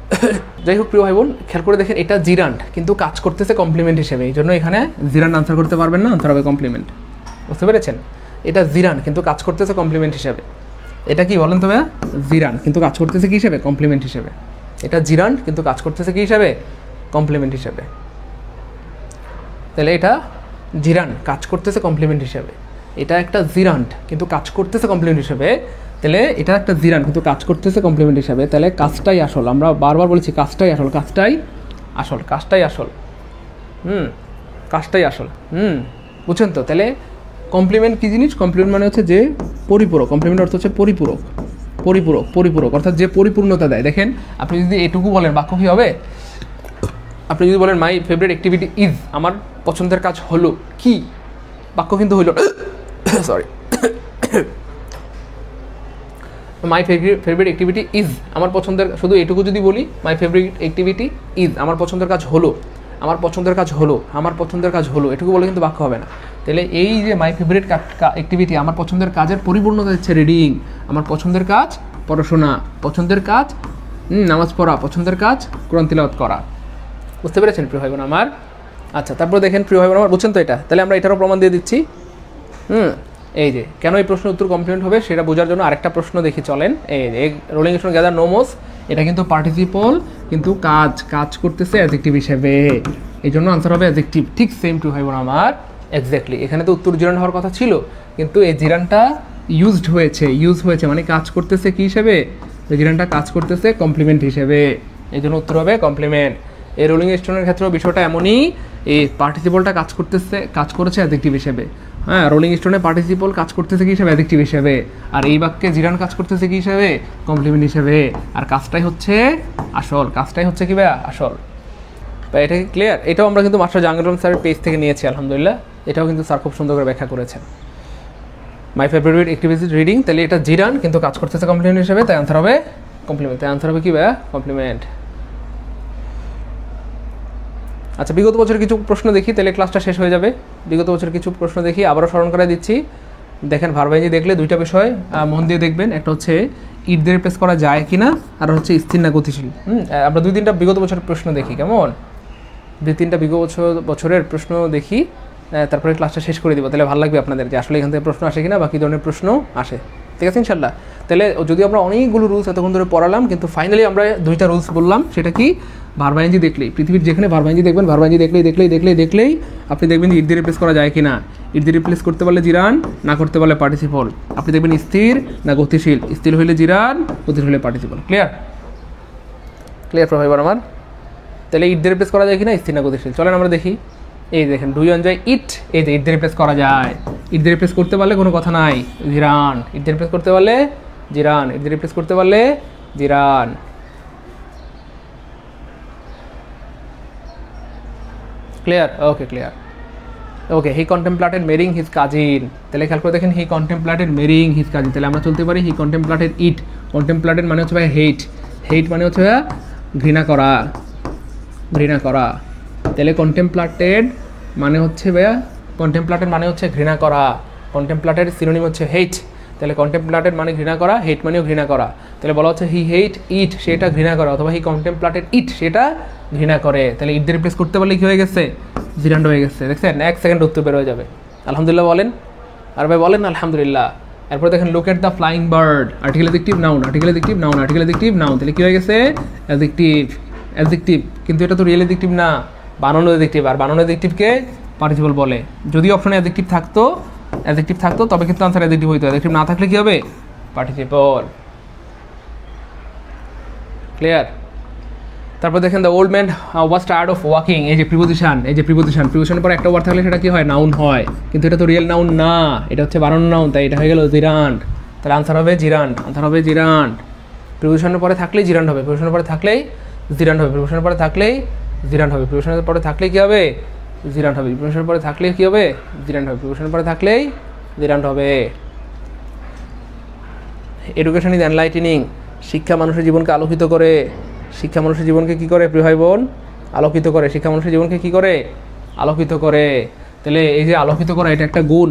যাই হোক প্রিয় ভাই বোন খেয়াল করে দেখেন এটা জিরান্ড কিন্তু কাজ করতেছে কমপ্লিমেন্ট হিসেবে, এই জন্য এখানে জিরান্ড আনসার করতে পারবেন না, আনসার হবে কমপ্লিমেন্ট। বুঝতে পেরেছেন? এটা জিরান্ড কিন্তু কাজ করতেছে কমপ্লিমেন্ট হিসেবে। এটা কি বলেন তো ভাইয়া? জিরান্ড কিন্তু কাজ করতেছে কি হিসেবে? কমপ্লিমেন্ট হিসেবে। এটা জিরান্ড কিন্তু কাজ করতেছে কি হিসেবে? কমপ্লিমেন্ট হিসেবে। তাহলে এটা জিরান্ড কাজ করতেছে কমপ্লিমেন্ট হিসেবে, এটা একটা জিরান্ড কিন্তু কাজ করতেছে কমপ্লিমেন্ট হিসেবে। তাহলে এটা একটা জিরান্ড কিন্তু কাজ করতেছে কমপ্লিমেন্ট হিসেবে। তাহলে কাজটাই আসল, আমরা বারবার বলেছি কাজটাই আসল। বুঝছেন তো? তাহলে কমপ্লিমেন্ট কী জিনিস? কমপ্লিমেন্ট মানে হচ্ছে যে পরিপূরক। কমপ্লিমেন্ট অর্থ হচ্ছে পরিপূরক অর্থাৎ যে পরিপূর্ণতা দেয়। দেখেন আপনি যদি এটুকু বলেন বাক্য কী হবে? আপনি যদি বলেন মাই ফেভারিট অ্যাক্টিভিটি ইজ, আমার পছন্দের কাজ হলো কি, বাক্য কিন্তু হইল sorry my favourite activity is আমার পছন্দের, শুধু এটুকু যদি বলি মাই ফেভারিট অ্যাক্টিভিটি ইজ আমার পছন্দের কাজ হলো, এটুকু বলে কিন্তু বাক্য হবে না। তাহলে এই যে মাই ফেভারিট অ্যাক্টিভিটি আমার পছন্দের কাজের পরিপূর্ণতা হচ্ছে রিডিং। আমার পছন্দের কাজ পড়াশোনা, পছন্দের কাজ নামাজ পড়া, পছন্দের কাজ কোরআন তিলাওয়াত করা। বুঝতে পেরেছেন প্রিয় ভাই বোন আমার? আচ্ছা তারপর দেখেন প্রিয় ভাই বোন আমার, বুঝছেন তো এটা? তাহলে আমরা এটারও প্রমাণ দিয়ে দিচ্ছি। এই যে কেন এই প্রশ্নের উত্তর কমপ্লিমেন্ট হবে সেটা বোঝার জন্য আরেকটা প্রশ্ন দেখি চলেন। এই যে রোলিং স্টোন গ্যাদার নোমোস, এটা কিন্তু পার্টিসিপল কিন্তু কাজ করতেছে অ্যাডজেক্টিভ হিসেবে, এই জন্য আনসার হবে অ্যাডজেক্টিভ। ঠিক সেম টু ভাই বোন আমার, এক্স্যাক্টলি। এখানে তো উত্তর জিরান হওয়ার কথা ছিল, কিন্তু এই জিরানটা ইউজ হয়েছে মানে কাজ করতেছে কি হিসেবে? জিরানটা কাজ করতেছে কমপ্লিমেন্ট হিসেবে, এই জন্য উত্তর হবে কমপ্লিমেন্ট। এই রোলিং স্টোনের ক্ষেত্রেও বিষয়টা এমনই, এই পার্টিসিপলটা কাজ করেছে অ্যাডজেক্টিভ হিসেবে। হ্যাঁ, রোলিং স্টোনে পার্টিসিপল কাজ করতেছে কি হিসেবে? অ্যাডজেক্টিভ হিসেবে। আর এই বাক্যে জিরান কাজ করতেছে কি হিসেবে? কমপ্লিমেন্ট হিসেবে। আর কাজটাই হচ্ছে আসল, কি ভাইয়া? আসল। তো এটা ক্লিয়ার? এটাও আমরা কিন্তু মাস্টার জাহাঙ্গীর স্যারের পেজ থেকে নিয়েছি আলহামদুলিল্লাহ, এটাও কিন্তু স্যার খুব সুন্দর করে ব্যাখ্যা করেছেন। মাই ফেভারিট অ্যাক্টিভিটি রিডিং, তাহলে এটা জিরান কিন্তু কাজ করতেছে কমপ্লিমেন্ট হিসেবে, তাই আনসার হবে কমপ্লিমেন্ট। কি ভাইয়া? কমপ্লিমেন্ট। আচ্ছা বিগত বছরের কিছু প্রশ্ন দেখি, তাহলে ক্লাসটা শেষ হয়ে যাবে। বিগত বছরের কিছু প্রশ্ন দেখি, আবারও স্মরণ করে দিচ্ছি। দেখেন ভার্বাইজি দেখলে দুইটা বিষয় মন দিয়ে দেখবেন, একটা হচ্ছে ইট দিয়ে রিপ্লেস করা যায় কিনা, আর হচ্ছে স্থির না গতিশীল। আমরা 2-3টা বিগত বছরের প্রশ্ন দেখি, কেমন? 2-3টা বিগত বছরের প্রশ্ন দেখি, তারপরে ক্লাসটা শেষ করে দিব। তাহলে ভালো লাগবে আপনাদের যে আসলে এখান থেকে প্রশ্ন আসে কিনা, বাকি ধরনের প্রশ্ন আসে। ঠিক আছে ইনশাল্লাহ। তাহলে যদি আমরা অনেকগুলো রুলস এতক্ষণ ধরে পড়ালাম, কিন্তু ফাইনালি আমরা 2টা রুলস বললাম। সেটা কি? ভার্ব আইএনজি দেখলেই, পৃথিবীর যেখানে ভার্ব আইএনজি দেখবেন, ভার্ব আইএনজি দেখলেই আপনি দেখবেন যে ইট দিয়ে রিপ্লেস করা যায় কিনা। ইট দিয়ে রিপ্লেস করতে পারলে জিরান, না করতে পারলে পার্টিসিপল। আপনি দেখবেন স্থির না গতিশীল, স্থির হইলে জিরান, গতিশীল হলে পার্টিসিপল। ক্লিয়ার প্রভাইবার আমার? তাহলে ইট দিয়ে রিপ্লেস করা যায় কিনা, স্থির না গতিশীল। চলেন আমরা দেখি। এই দেখেন ডু ইউ এনজয় ইট, এই যে ইট দিয়ে রিপ্লেস করা যায়। ইট দিয়ে রিপ্লেস করতে পারলে কোনো কথা নাই, জিরান। ইট দিয়ে রিপ্লেস করতে পারলে জিরান, ইট দিয়ে রিপ্লেস করতে পারলে gerund. Clear? Okay clear. Okay, he contemplated marrying his cousin. তাহলে খেয়াল করে দেখেন, he contemplated marrying his cousin. তাহলে আমরা চলতে পারি হি কন্টেম্পলেটেড ইট। কন্টেম্পলেটেড মানে হচ্ছে ভাই হেট, হেট মানে হচ্ছে ঘৃণা করা, ঘৃণা করা। তাহলে কন্টেম্পলেটেড মানে হচ্ছে ভাইয়া, কন্টেম্পলেটেড মানে হচ্ছে ঘৃণা করা। কন্টেম্পলেটেড সিনোনিম হচ্ছে হেট। তাহলে কন্টেম্পলেটেড মানে ঘৃণা করা, হেট মানেও ঘৃণা করা। তাহলে বলা হচ্ছে হি হেট ইট, সেটা ঘৃণা করা, অথবা হি কন্টেম্পলেটেড ইট, সেটা ঘৃণা করে। তাহলে ইট দিয়ে রিপ্লেস করতে পারলে কী হয়ে গেছে? জিরান্ড হয়ে গেছে। দেখছেন 1 সেকেন্ড উত্তর বের হয়ে যাবে। আলহামদুলিল্লাহ বলেন, আর ভাই বলেন আলহামদুলিল্লাহ। এরপর দেখেন look at the flying bird, article adjective noun, article adjective noun, article adjective noun. তাহলে কী হয়ে গেছে? Adjective, adjective. কিন্তু এটা তো রিয়েল অ্যাডজেক্টিভ না, বানানো অ্যাডজেক্টিভ। আর বানানো অ্যাডজেক্টিভকে পার্টিসিপল বলে। যদি অপশনে অ্যাডজেক্টিভ থাকতো তবে কিন্তু আনসার অ্যাডজেক্টিভ হইতো। অ্যাডজেক্টিভ না থাকলে কী হবে? পার্টিসিপল। ক্লিয়ার? তারপর দেখেন the old man was tired of walking. এই যে প্রিপোজিশন, এই যে প্রিপোজিশনের পর একটা ওয়ার্ড থাকলে সেটা কি হয়? নাউন হয়। কিন্তু এটা তো রিয়েল নাউন না, এটা হচ্ছে বানানো নাউন, তাই এটা হয়ে গেল জিরান্ড। তাহলে আনসার হবে জিরান্ড, আনসার হবে জিরান্ড। প্রিপোজিশনের পরে থাকলেই জিরান্ড হবে, প্রিপোজিশনের পরে থাকলেই জিরান্ড হবে, প্রিপোজিশনের পরে থাকলেই জিরান্ড হবে, প্রিপোজিশনের পরে থাকলেই কী হবে? জিরান্ড হবে, প্রিপোজিশনের পরে থাকলেই কী হবে? জিরান্ড হবে, প্রিপোজিশনের পরে থাকলেই জিরান্ড হবে। Education is enlightening. শিক্ষা মানুষের জীবনকে আলোকিত করে। শিক্ষা মানুষের জীবনকে কী করে প্রিয় ভাই বোন? আলোকিত করে। শিক্ষা মানুষের জীবনকে কী করে? আলোকিত করে। তাহলে এই যে আলোকিত করা, এটা একটা গুণ।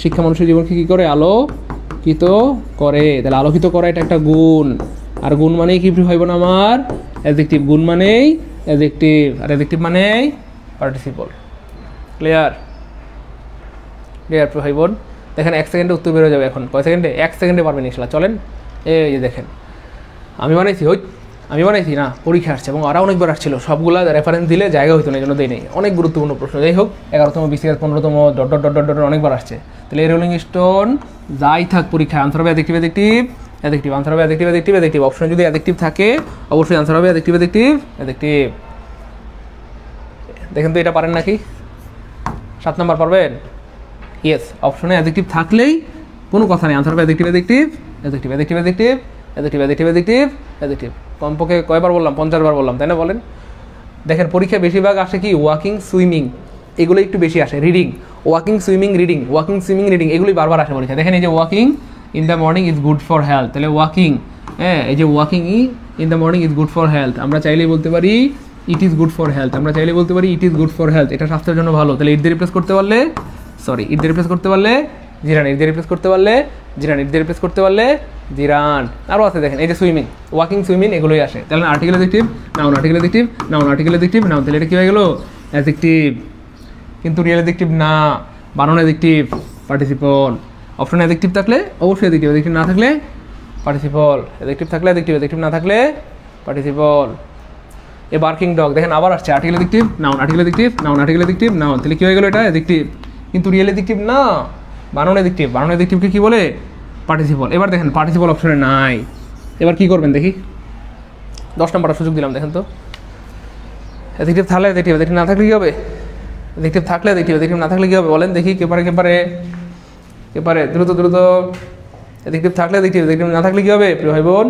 শিক্ষা মানুষের জীবনকে কী করে? আলোকিত করে। তাহলে আলোকিত করা এটা একটা গুণ। আর গুণ মানেই কি প্রিয় ভাই বোন আমার? অ্যাডজেক্টিভ। গুণ মানেই অ্যাডজেক্টিভ, আর অ্যাডজেক্টিভ মানেই পার্টিসিপল। ক্লিয়ার? ক্লিয়ার প্রিয় ভাই বোন? দেখেন 1 সেকেন্ডে উত্তর বেরো যাবে। এখন কয় সেকেন্ডে? 1 সেকেন্ডে পারবেন ইনশাল্লাহ। চলেন এই যে দেখেন, আমি বানাইছি না, পরীক্ষা আসছে এবং আরও অনেকবার আসছিল। সবগুলা রেফারেন্স দিলে জায়গা হইতো না, এই জন্য দেয় নেই। অনেক গুরুত্বপূর্ণ প্রশ্ন। যাই হোক, 11তম, 20, 15তম ডট অনেকবার আসছে। তাহলে এই রোলিং স্টোন যাই থাক পরীক্ষায়, আনসার হবে অ্যাডজেক্টিভ, অ্যাডজেক্টিভ, অ্যাডজেক্টিভ। আনসার হবে অ্যাডজেক্টিভ, অ্যাডজেক্টিভ, অ্যাডজেক্টিভ। অপশনে যদি অ্যাডজেক্টিভ থাকে অবশ্যই আনসার হবে অ্যাডজেক্টিভ, অ্যাডজেক্টিভ, অ্যাডজেক্টিভ। দেখেন তো এটা পারেন নাকি? 7 নাম্বার পারবেন? ইয়েস। অপশনে অ্যাডজেক্টিভ থাকলেই কোনো কথা নেই, আনসার হবে adjective, adjective, adjective, adjective, adjective, adjective, adjective, adjective, adjective. কমপক্ষে কয়বার বললাম? 50 বার বললাম, তাই না? বলেন। দেখেন পরীক্ষা বেশিরভাগ আসে কি? ওয়াকিং, সুইমিং, এগুলো একটু বেশি আসে। Reading, walking, swimming, reading, walking, swimming, reading, এগুলি বারবার আসে পরীক্ষা। দেখেন এই যে walking in the morning is good for health. তাহলে ওয়াকিং, হ্যাঁ, এই যে walking in the morning is good for health, আমরা চাইলেই বলতে পারি it is good for health. আমরা চাইলেই বলতে পারি it is good for health, এটা স্বাস্থ্যের জন্য ভালো। তাহলে ইট দিয়ে রিপ্লেস করতে পারলে, ইট দিয়ে রিপ্লেস করতে পারলে জিরান, ইট দিয়ে রিপ্লেস করতে পারলে জিরান, ইট দিয়ে রিপ্লেস করতে পারলে জিরান। আরও আছে দেখেন, এই যে সুইমিং, ওয়াকিং, সুইমিং, এগুলোই আসে। তাহলে article adjective, noun, article adjective, noun, article adjective, noun. তাহলে এটা কী হয়ে গেল? অ্যাডজেক্টিভ। কিন্তু রিয়েল অ্যাডজেক্টিভ না, বানানো অ্যাডজেক্টিভ, পার্টিসিপল। অপশন অ্যাডজেক্টিভ থাকলে অবশ্যই অ্যাডজেক্টিভ, অ্যাডজেক্টিভ না থাকলে পার্টিসিপল। অ্যাডজেক্টিভ থাকলে অ্যাডজেক্টিভ, অ্যাডজেক্টিভ না থাকলে পার্টিসিপল। এ বার্কিং ডগ, দেখেন আবার আসছে article adjective, noun, article adjective, noun, article adjective, noun. তাহলে কী হয়ে গেল? এটা অ্যাডজেক্টিভ, কিন্তু রিয়েল অ্যাডজেক্টিভ না, বানানো অ্যাডজেক্টিভ। বানানো অ্যাডজেক্টিভকে কী বলে? পার্টিসিপল। এবার দেখেন পার্টিসিপল অপশনে নাই, এবার কী করবেন দেখি? 10 নম্বরটা সুযোগ দিলাম, দেখেন তো। অ্যাডজেক্টিভ থাকলে অ্যাডজেক্টিভ, অ্যাডজেক্টিভ না থাকলে কী হবে? অ্যাডজেক্টিভ থাকলে অ্যাডজেক্টিভ, অ্যাডজেক্টিভ না থাকলে কী হবে বলেন দেখি? কে পারে দ্রুত অ্যাডজেক্টিভ থাকলে অ্যাডজেক্টিভ, অ্যাডজেক্টিভ না থাকলে কী হবে প্রিয় ভাই বোন?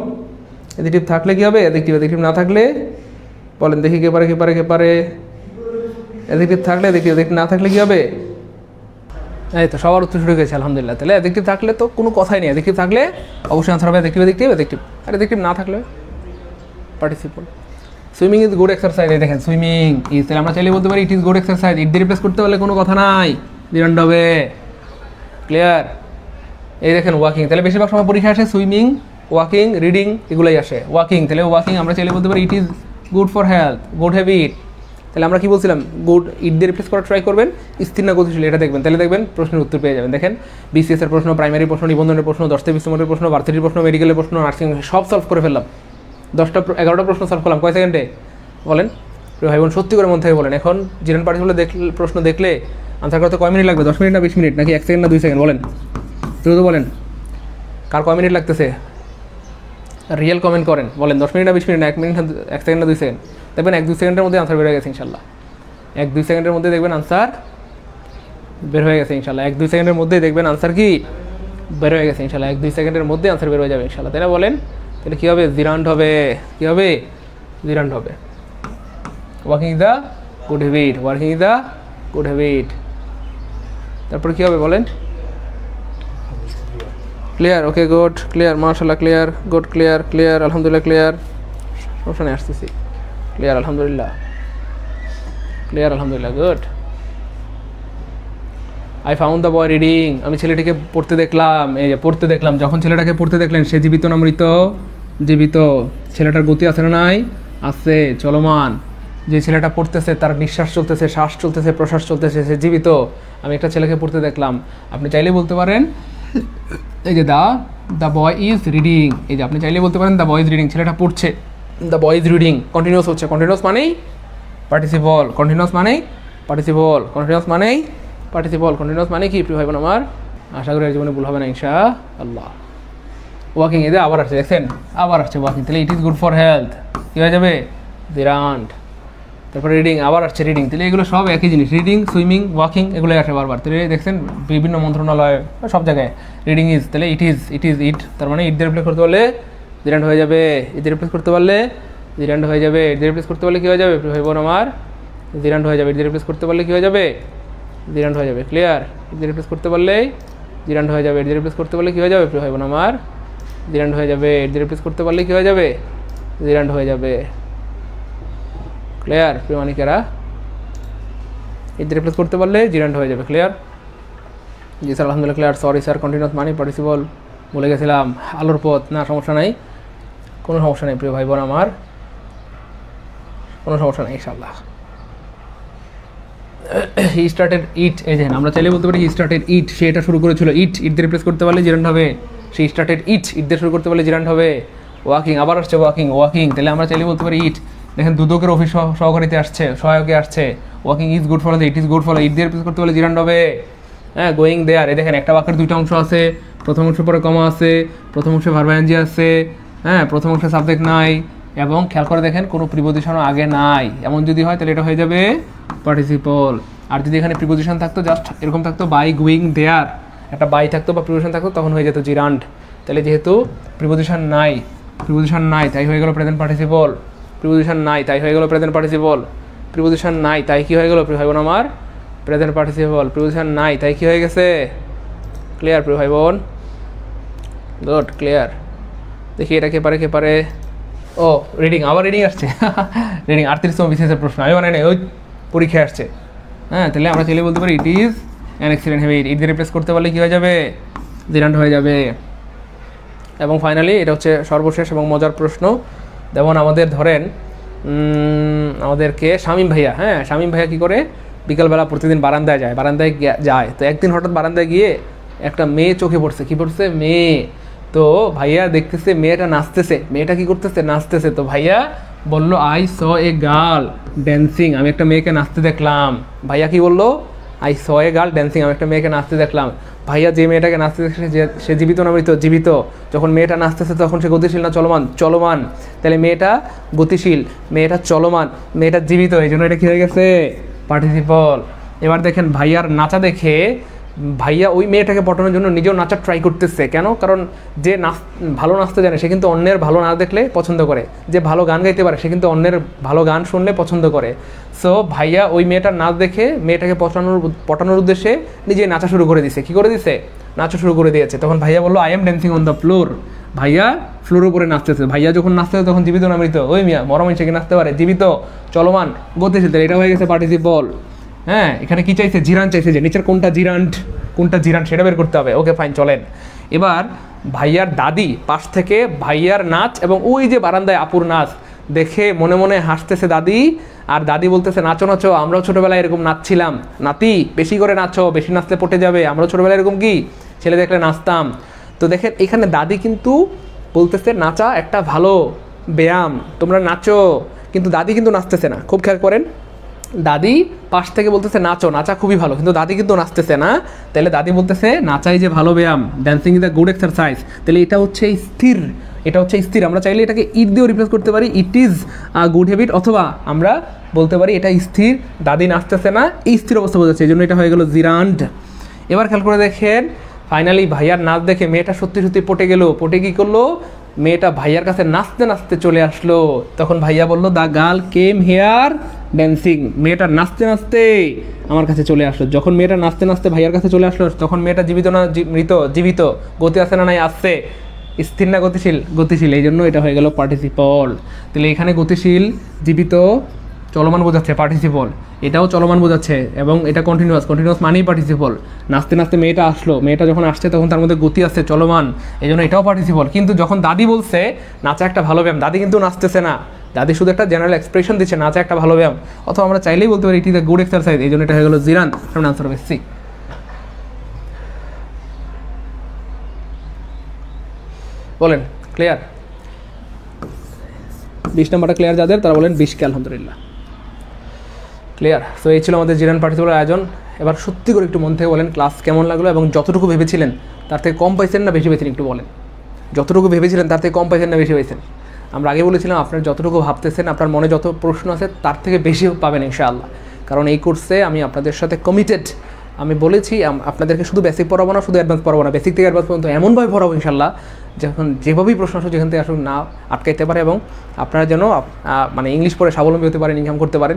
অ্যাডজেক্টিভ থাকলে কী হবে? অ্যাডজেক্টিভ, অ্যাডজেক্টিভ না থাকলে বলেন দেখি? কে পারে অ্যাডজেক্টিভ থাকলে অ্যাডজেক্টিভ, অ্যাডজেক্টিভ না থাকলে কী হবে? এই তো সবার উত্তর শুরু হয়েছে আলহামদুলিল্লাহ। তাহলে অ্যাডজেক্টিভ থাকলে তো কোনো কথাই নেই, অ্যাডজেক্টিভ থাকলে অবশ্যই আনসার হবে অ্যাডজেক্টিভ, অ্যাডজেক্টিভ, অ্যাডজেক্টিভ। আর অ্যাডজেক্টিভ না থাকলে participle. Swimming is good exercise, এই দেখেন সুইমিং ইজ, তাহলে আমরা চাইলে বলতে পারি ইট ইজ গুড এক্সারসাইজ। ইট দিয়ে রিপ্লেস করতে পারলে কোনো কথা নাই, ডিরান্ড হবে। ক্লিয়ার? এই দেখেন ওয়াকিং, তাহলে বেশিরভাগ সময় পরীক্ষা আসে সুইমিং, ওয়াকিং, রিডিং, এগুলোই আসে। ওয়াকিং, তাহলে ওয়াকিং আমরা চাইলে বলতে পারি it is good for health, good habit. তাহলে আমরা কি বলছিলাম, গুড ইট দিয়ে রিপ্লেস করার ট্রাই করবেন, স্থির না গতিশীল এটা দেখবেন, তাহলে দেখবেন প্রশ্নের উত্তর পেয়ে যাবেন। দেখেন বিসিএস এর প্রশ্ন, প্রাইমারি প্রশ্ন, নিবন্ধনের প্রশ্ন, 10টা বিশ্বমোটের প্রশ্ন, ভার্সিটির প্রশ্ন, মেডিকেলের প্রশ্ন, নার্সিং সব সলভ করে ফেললাম। 11টা প্রশ্ন সলভ করলাম কয় সেকেন্ডে বলেন ভাই বোন, সত্যি করে মন থেকে বলেন। এখন জিরান পার্টিকুলার প্রশ্ন দেখলে আনসার করতে কয় মিনিট লাগবে, 10 মিনিট না 20 মিনিট, নাকি 1 সেকেন্ড না 2 সেকেন্ড বলেন, তো বলেন কার কয় মিনিট লাগতেছে, রিয়েল কমেন্ট করেন, বলেন 10 মিনিট না 20 মিনিট না 1 মিনিট 1 সেকেন্ড না 2 সেকেন্ড। দেখবেন 1-2 সেকেন্ডের মধ্যে আনসার বের হয়ে গেছে ইনশাল্লাহ। 1-2 সেকেন্ডের মধ্যে দেখবেন আনসার বের হয়ে গেছে ইনশাল্লাহ। 1-2 সেকেন্ডের মধ্যে দেখবেন আনসার কি বের হয়ে গেছে ইনশাল্লাহ। 1-2 সেকেন্ডের মধ্যে আনসার বের হয়ে যাবে ইনশাল্লাহ, তাই না বলেন? তাহলে কী হবে, জিরান্ড হবে, কী হবে, জিরান্ড হবে। Working is the good habit, working is the good habit. তারপর কী হবে বলেন, ক্লিয়ার, ওকে গুড, ক্লিয়ার, মাশাআল্লাহ ক্লিয়ার, গুড ক্লিয়ার, ক্লিয়ার আলহামদুলিল্লাহ ক্লিয়ার, সমস্যা নেই আসতেছি, ক্লিয়ার আলহামদুলিল্লাহ, ক্লিয়ার আলহামদুলিল্লাহ, good. I found the boy reading, আমি ছেলেটিকে পড়তে দেখলাম, এই যে পড়তে দেখলাম, যখন ছেলেটাকে পড়তে দেখলেন সে জীবিত না মৃত, জীবিত, ছেলেটার গতি আছে না নাই, আছে, চলমান। যে ছেলেটা পড়তেছে তার নিঃশ্বাস চলতেছে, শ্বাস চলতেছে, প্রশ্বাস চলতেছে, সে জীবিত। আমি একটা ছেলেকে পড়তে দেখলাম, আপনি চাইলে বলতে পারেন এই যে দ্য বয় ইজ রিডিং, এই যে আপনি চাইলে বলতে পারেন দ্য বয় ইজ রিডিং, ছেলেটা পড়ছে, the boy is reading, continuous হচ্ছে, কন্টিনিউয়াস মানেই পার্টিসিপল, কন্টিনিউয়াস মানেই পার্টিসিপল, কন্টিনিউয়াস মানেই পার্টিসিপল, কন্টিনিউয়াস মানে কি প্রিয় ভাই বোন আমার, আশা করি এর জীবনে ভুল হবে না ইনশাআল্লাহ। ওয়াকিং এতে আবার আসছে, দেখছেন আবার আসছে ওয়াকিং, তাহলে it is good for health, কী হয়ে যাবে, জিরান্ড। তারপরে রিডিং আবার আসছে, রিডিং, তাহলে এগুলো সব একই জিনিস, রিডিং, সুইমিং, ওয়াকিং এগুলো আসে বারবার। তাহলে দেখছেন বিভিন্ন মন্ত্রণালয় সব জায়গায় রিডিং ইজ, তাহলে it is, it is it, তার মানে ইট দিয়ে রিপ্লেস করতে পারলে জিরান্ড হয়ে যাবে, ইট দিয়ে রিপ্লেস করতে পারলে জিরান্ড হয়ে যাবে, ইট দিয়ে রিপ্লেস করতে পারলে কী হয়ে যাবে প্রিয় ভাই বোন আমার, জিরান্ড হয়ে যাবে, ইট দিয়ে রিপ্লেস করতে পারলে কী হয়ে যাবে, জিরান্ড হয়ে যাবে, ক্লিয়ার। ইট দিয়ে রিপ্লেস করতে পারলেই জিরান্ড হয়ে যাবে, ইট দিয়ে রিপ্লেস করতে পারলে কী হয়ে যাবে প্রিয় ভাই বোন আমার, জিরান্ড হয়ে যাবে, ইট দিয়ে রিপ্লেস করতে পারলে কী হয়ে যাবে, জিরান্ড হয়ে যাবে, ক্লিয়ার প্রিয় মানিকেরা। ইট দিয়ে রিপ্লেস করতে পারলে জিরান্ড হয়ে যাবে, ক্লিয়ার। জি স্যার আলহামদুলিল্লাহ ক্লিয়ার, সরি স্যার কন্টিনিউয়াস মানি পার্টিসিপল বলে গেছিলাম, আলোর পথ না, সমস্যা নাই, কোনো সমস্যা নেই প্রিয় ভাই বোন আমার, কোনো সমস্যা নেই ইনশাআল্লাহ। হি স্টার্টেড ইট, এই যে আমরা চাইলে বলতে পারি হি স্টার্টেড ইট, সে এটা শুরু করেছিল, ইট, ইট দিয়ে রিপ্লেস করতে পারলে জিরান্ড হবে, সে স্টার্টেড ইট, ইট দিয়ে শুরু করতে পারলে জিরান্ড হবে। ওয়াকিং আবার আসছে, ওয়াকিং, ওয়াকিং, তাহলে আমরা চাইলে বলতে পারি ইট, দেখেন দুদকের অফিস সহকারীতে আসছে, সহায়কে আসছে, walking is good for, it is good for, it দিয়ে রিপ্লেস করতে পারলে জিরান্ড হবে। হ্যাঁ, গোয়িং দেয়ার, এই দেখেন একটা বাক্যের দুইটা অংশ আছে, প্রথম অংশ পরে কমা আছে, প্রথম অংশে ভার্ব আইএনজি আছে, হ্যাঁ, প্রথম অংশে সাবজেক্ট নাই, এবং খেয়াল করে দেখেন কোনো প্রিপোজিশনও আগে নাই, এমন যদি হয় তাহলে এটা হয়ে যাবে পার্টিসিপল। আর যদি এখানে প্রিপোজিশন থাকতো, জাস্ট এরকম থাকতো বাই, গোয়িং দেয়ার, একটা বাই থাকতো বা প্রিপোজিশন থাকতো, তখন হয়ে যেত জিরান্ড। তাহলে যেহেতু প্রিপোজিশন নাই, প্রিপোজিশন নাই তাই হয়ে গেল প্রেজেন্ট পার্টিসিপল, প্রিপোজিশন নাই তাই হয়ে গেল প্রেজেন্ট পার্টিসিপল, প্রিপোজিশন নাই তাই কি হয়ে গেল প্রিয় ভাই বোন আমার, প্রেজেন্ট পার্টিসিপল, প্রিপোজিশন নাই তাই কি হয়ে গেছে, ক্লিয়ার প্রিয় ভাই বোন, গুড ক্লিয়ার। দেখি এটা কে পারে, কে পারে, ও রিডিং, আবার রিডিং আসছে, রিডিং 38তম বিসিএসের প্রশ্ন, আমি মানে ওই পরীক্ষায় আসছে। হ্যাঁ, তাহলে আমরা চাইলে বলতে পারি it is an excellent habit, it দিয়ে রিপ্লেস করতে পারলে কী হয়ে যাবে, জিরান্ড হয়ে যাবে। এবং ফাইনালি এটা হচ্ছে সর্বশেষ এবং মজার প্রশ্ন, যেমন আমাদের ধরেন আমাদেরকে শামীম ভাইয়া, হ্যাঁ শামীম ভাইয়া কী করে, বিকালবেলা প্রতিদিন বারান্দায় যায়, বারান্দায় যায়, তো একদিন হঠাৎ বারান্দায় গিয়ে একটা মেয়ে চোখে পড়ছে, কী পড়ছে, মেয়ে, তো ভাইয়া দেখতেছে মেয়েটা নাচতেছে, মেয়েটা কী করতেছে, নাচতেছে, তো ভাইয়া বললো I saw a girl dancing, আমি একটা মেয়েকে নাচতে দেখলাম। ভাইয়া কি বললো, I saw a girl dancing, আমি একটা মেয়েকে নাচতে দেখলাম। ভাইয়া যে মেয়েটাকে নাচতে দেখছে সে জীবিত না মৃত, জীবিত। যখন মেয়েটা নাচতেছে তখন সে গতিশীল না চলমান, চলমান, তাহলে মেয়েটা গতিশীল, মেয়েটা চলমান, মেয়েটা জীবিত, এই জন্য এটা কী হয়ে গেছে, পার্টিসিপল। এবার দেখেন ভাইয়ার নাচা দেখে ভাইয়া ওই মেয়েটাকে পটানোর জন্য নিজেও নাচার ট্রাই করতেছে, কেন, কারণ যে ভালো নাচতে জানে সে কিন্তু অন্যের ভালো নাচ দেখলে পছন্দ করে, যে ভালো গান গাইতে পারে সে কিন্তু অন্যের ভালো গান শুনলে পছন্দ করে। সো ভাইয়া ওই মেয়েটার নাচ দেখে মেয়েটাকে পটানোর উদ্দেশ্যে নিজে নাচা শুরু করে দিছে, কী করে দিছে, নাচা শুরু করে দিয়েছে। তখন ভাইয়া বললো I am dancing on the floor, ভাইয়া ফ্লোরের উপরে নাচতেছে। ভাইয়া যখন নাচতেছে তখন জীবিত না মৃত, ওই মিয়া মরা মানুষকে নাচতে পারে, জীবিত, চলমান, গতিশীল, এটা হয়ে গেছে পার্টিসিপল। হ্যাঁ, এখানে কি চাইছে, জিরান্ড চাইছে, যে নিচের কোনটা জিরান্ড, কোনটা জিরান্ড সেটা বের করতে হবে। ওকে ফাইন, চলেন এবার ভাইয়ার দাদি পাশ থেকে ভাইয়ার নাচ এবং ওই যে বারান্দায় আপুর নাচ দেখে মনে মনে হাসতেছে দাদি, আর দাদি বলতেছে নাচো নাচো, আমরাও ছোটোবেলায় এরকম নাচছিলাম, নাতি বেশি করে নাচো, বেশি নাচতে পটে যাবে, আমরাও ছোটোবেলায় এরকম কি ছেলে দেখলে নাচতাম। তো দেখেন এখানে দাদি কিন্তু বলতেছে নাচা একটা ভালো ব্যায়াম, তোমরা নাচো, কিন্তু দাদি কিন্তু নাচতেছে না। খুব খেয়াল করেন, দাদি পাশ থেকে বলতেছে নাচো, নাচা খুবই ভালো, কিন্তু দাদি কিন্তু নাচতেছে না। তাহলে দাদি বলতেছে নাচাই যে ভালো ব্যায়াম, dancing is the good exercise. তাহলে এটা হচ্ছে স্থির, এটা হচ্ছে স্থির। আমরা চাইলে এটাকে ইট দিয়েও রিপ্লেস করতে পারি, it is a good habit, অথবা আমরা বলতে পারি এটা স্থির, দাদি নাচতেছে না, এই স্থির অবস্থা বোঝাচ্ছে, এই জন্য এটা হয়ে গেল জিরান্ড। এবার খেয়াল করে দেখেন, ফাইনালি ভাইয়ার নাচ দেখে মেয়েটা সত্যি সত্যি পটে গেল। পটে কী করলো, মেয়েটা ভাইয়ার কাছে নাচতে নাচতে চলে আসলো। তখন ভাইয়া বললো the girl came here dancing, মেয়েটা নাচতে নাচতে আমার কাছে চলে আসলো। যখন মেয়েটা নাচতে নাচতে ভাইয়ার কাছে চলে আসলো, তখন মেয়েটা জীবিত না মৃত? জীবিত। গতি আছে না নাই? আসছে। স্থির না গতিশীল? গতিশীল। এই জন্য এটা হয়ে গেল পার্টিসিপল। তাহলে এখানে গতিশীল, জীবিত, চলমান বোঝাচ্ছে পার্টিসিপল, এটাও চলমান বোঝাচ্ছে, এবং এটা কন্টিনিউয়াস, কন্টিনিউয়াস মানেই পার্টিসিপল। নাচতে নাচতে মেয়েটা আসলো, মেয়েটা যখন আসছে তখন তার মধ্যে গতি আছে, চলমান, এই জন্য এটাও পার্টিসিপল। কিন্তু যখন দাদি বলছে নাচা একটা ভালো ব্যায়াম, দাদি কিন্তু নাচতেছে না, দাদি শুধু একটা জেনারেল এক্সপ্রেশন দিচ্ছে নাচা একটা ভালো ব্যায়াম, অথবা আমরা চাইলেই বলতে পারি it is a good exercise, এই জন্য এটা হয়ে গেল জিরান। আনসার হবে সি। বলেন ক্লিয়ার? 20 নম্বরটা ক্লিয়ার যাদের, তারা বলেন 20 কে আলহামদুলিল্লাহ। ক্লিয়ার? সো এই ছিল আমাদের জিরান পার্টিসিপলের আয়োজন। এবার সত্যি করে একটু মন থেকে বলেন ক্লাস কেমন লাগলো, এবং যতটুকু ভেবেছিলেন তার থেকে কম পাইছেন না বেশি পাইছেন একটু বলেন। যতটুকু ভেবেছিলেন তার থেকে কম পাইছেন না বেশি পাইছেন? আমরা আগে বলেছিলাম আপনার যতটুকু ভাবতেছেন, আপনার মনে যত প্রশ্ন আছে তার থেকে বেশি পাবেন ইনশাআল্লাহ, কারণ এই কোর্সে আমি আপনাদের সাথে কমিটেড। আমি বলেছি আপনাদেরকে শুধু বেসিক পড়াবো না, শুধু অ্যাডভান্স পড়াবো না, বেসিক থেকে অ্যাডভান্স পর্যন্ত এমনভাবে পড়াবো ইনশাআল্লাহ যখন যেভাবেই প্রশ্ন আসুক, যেখান থেকে আসুক না আটকাইতে পারে, এবং আপনারা যেন মানে ইংলিশ পড়ে স্বাবলম্বী হতে পারেন, ইনকাম করতে পারেন।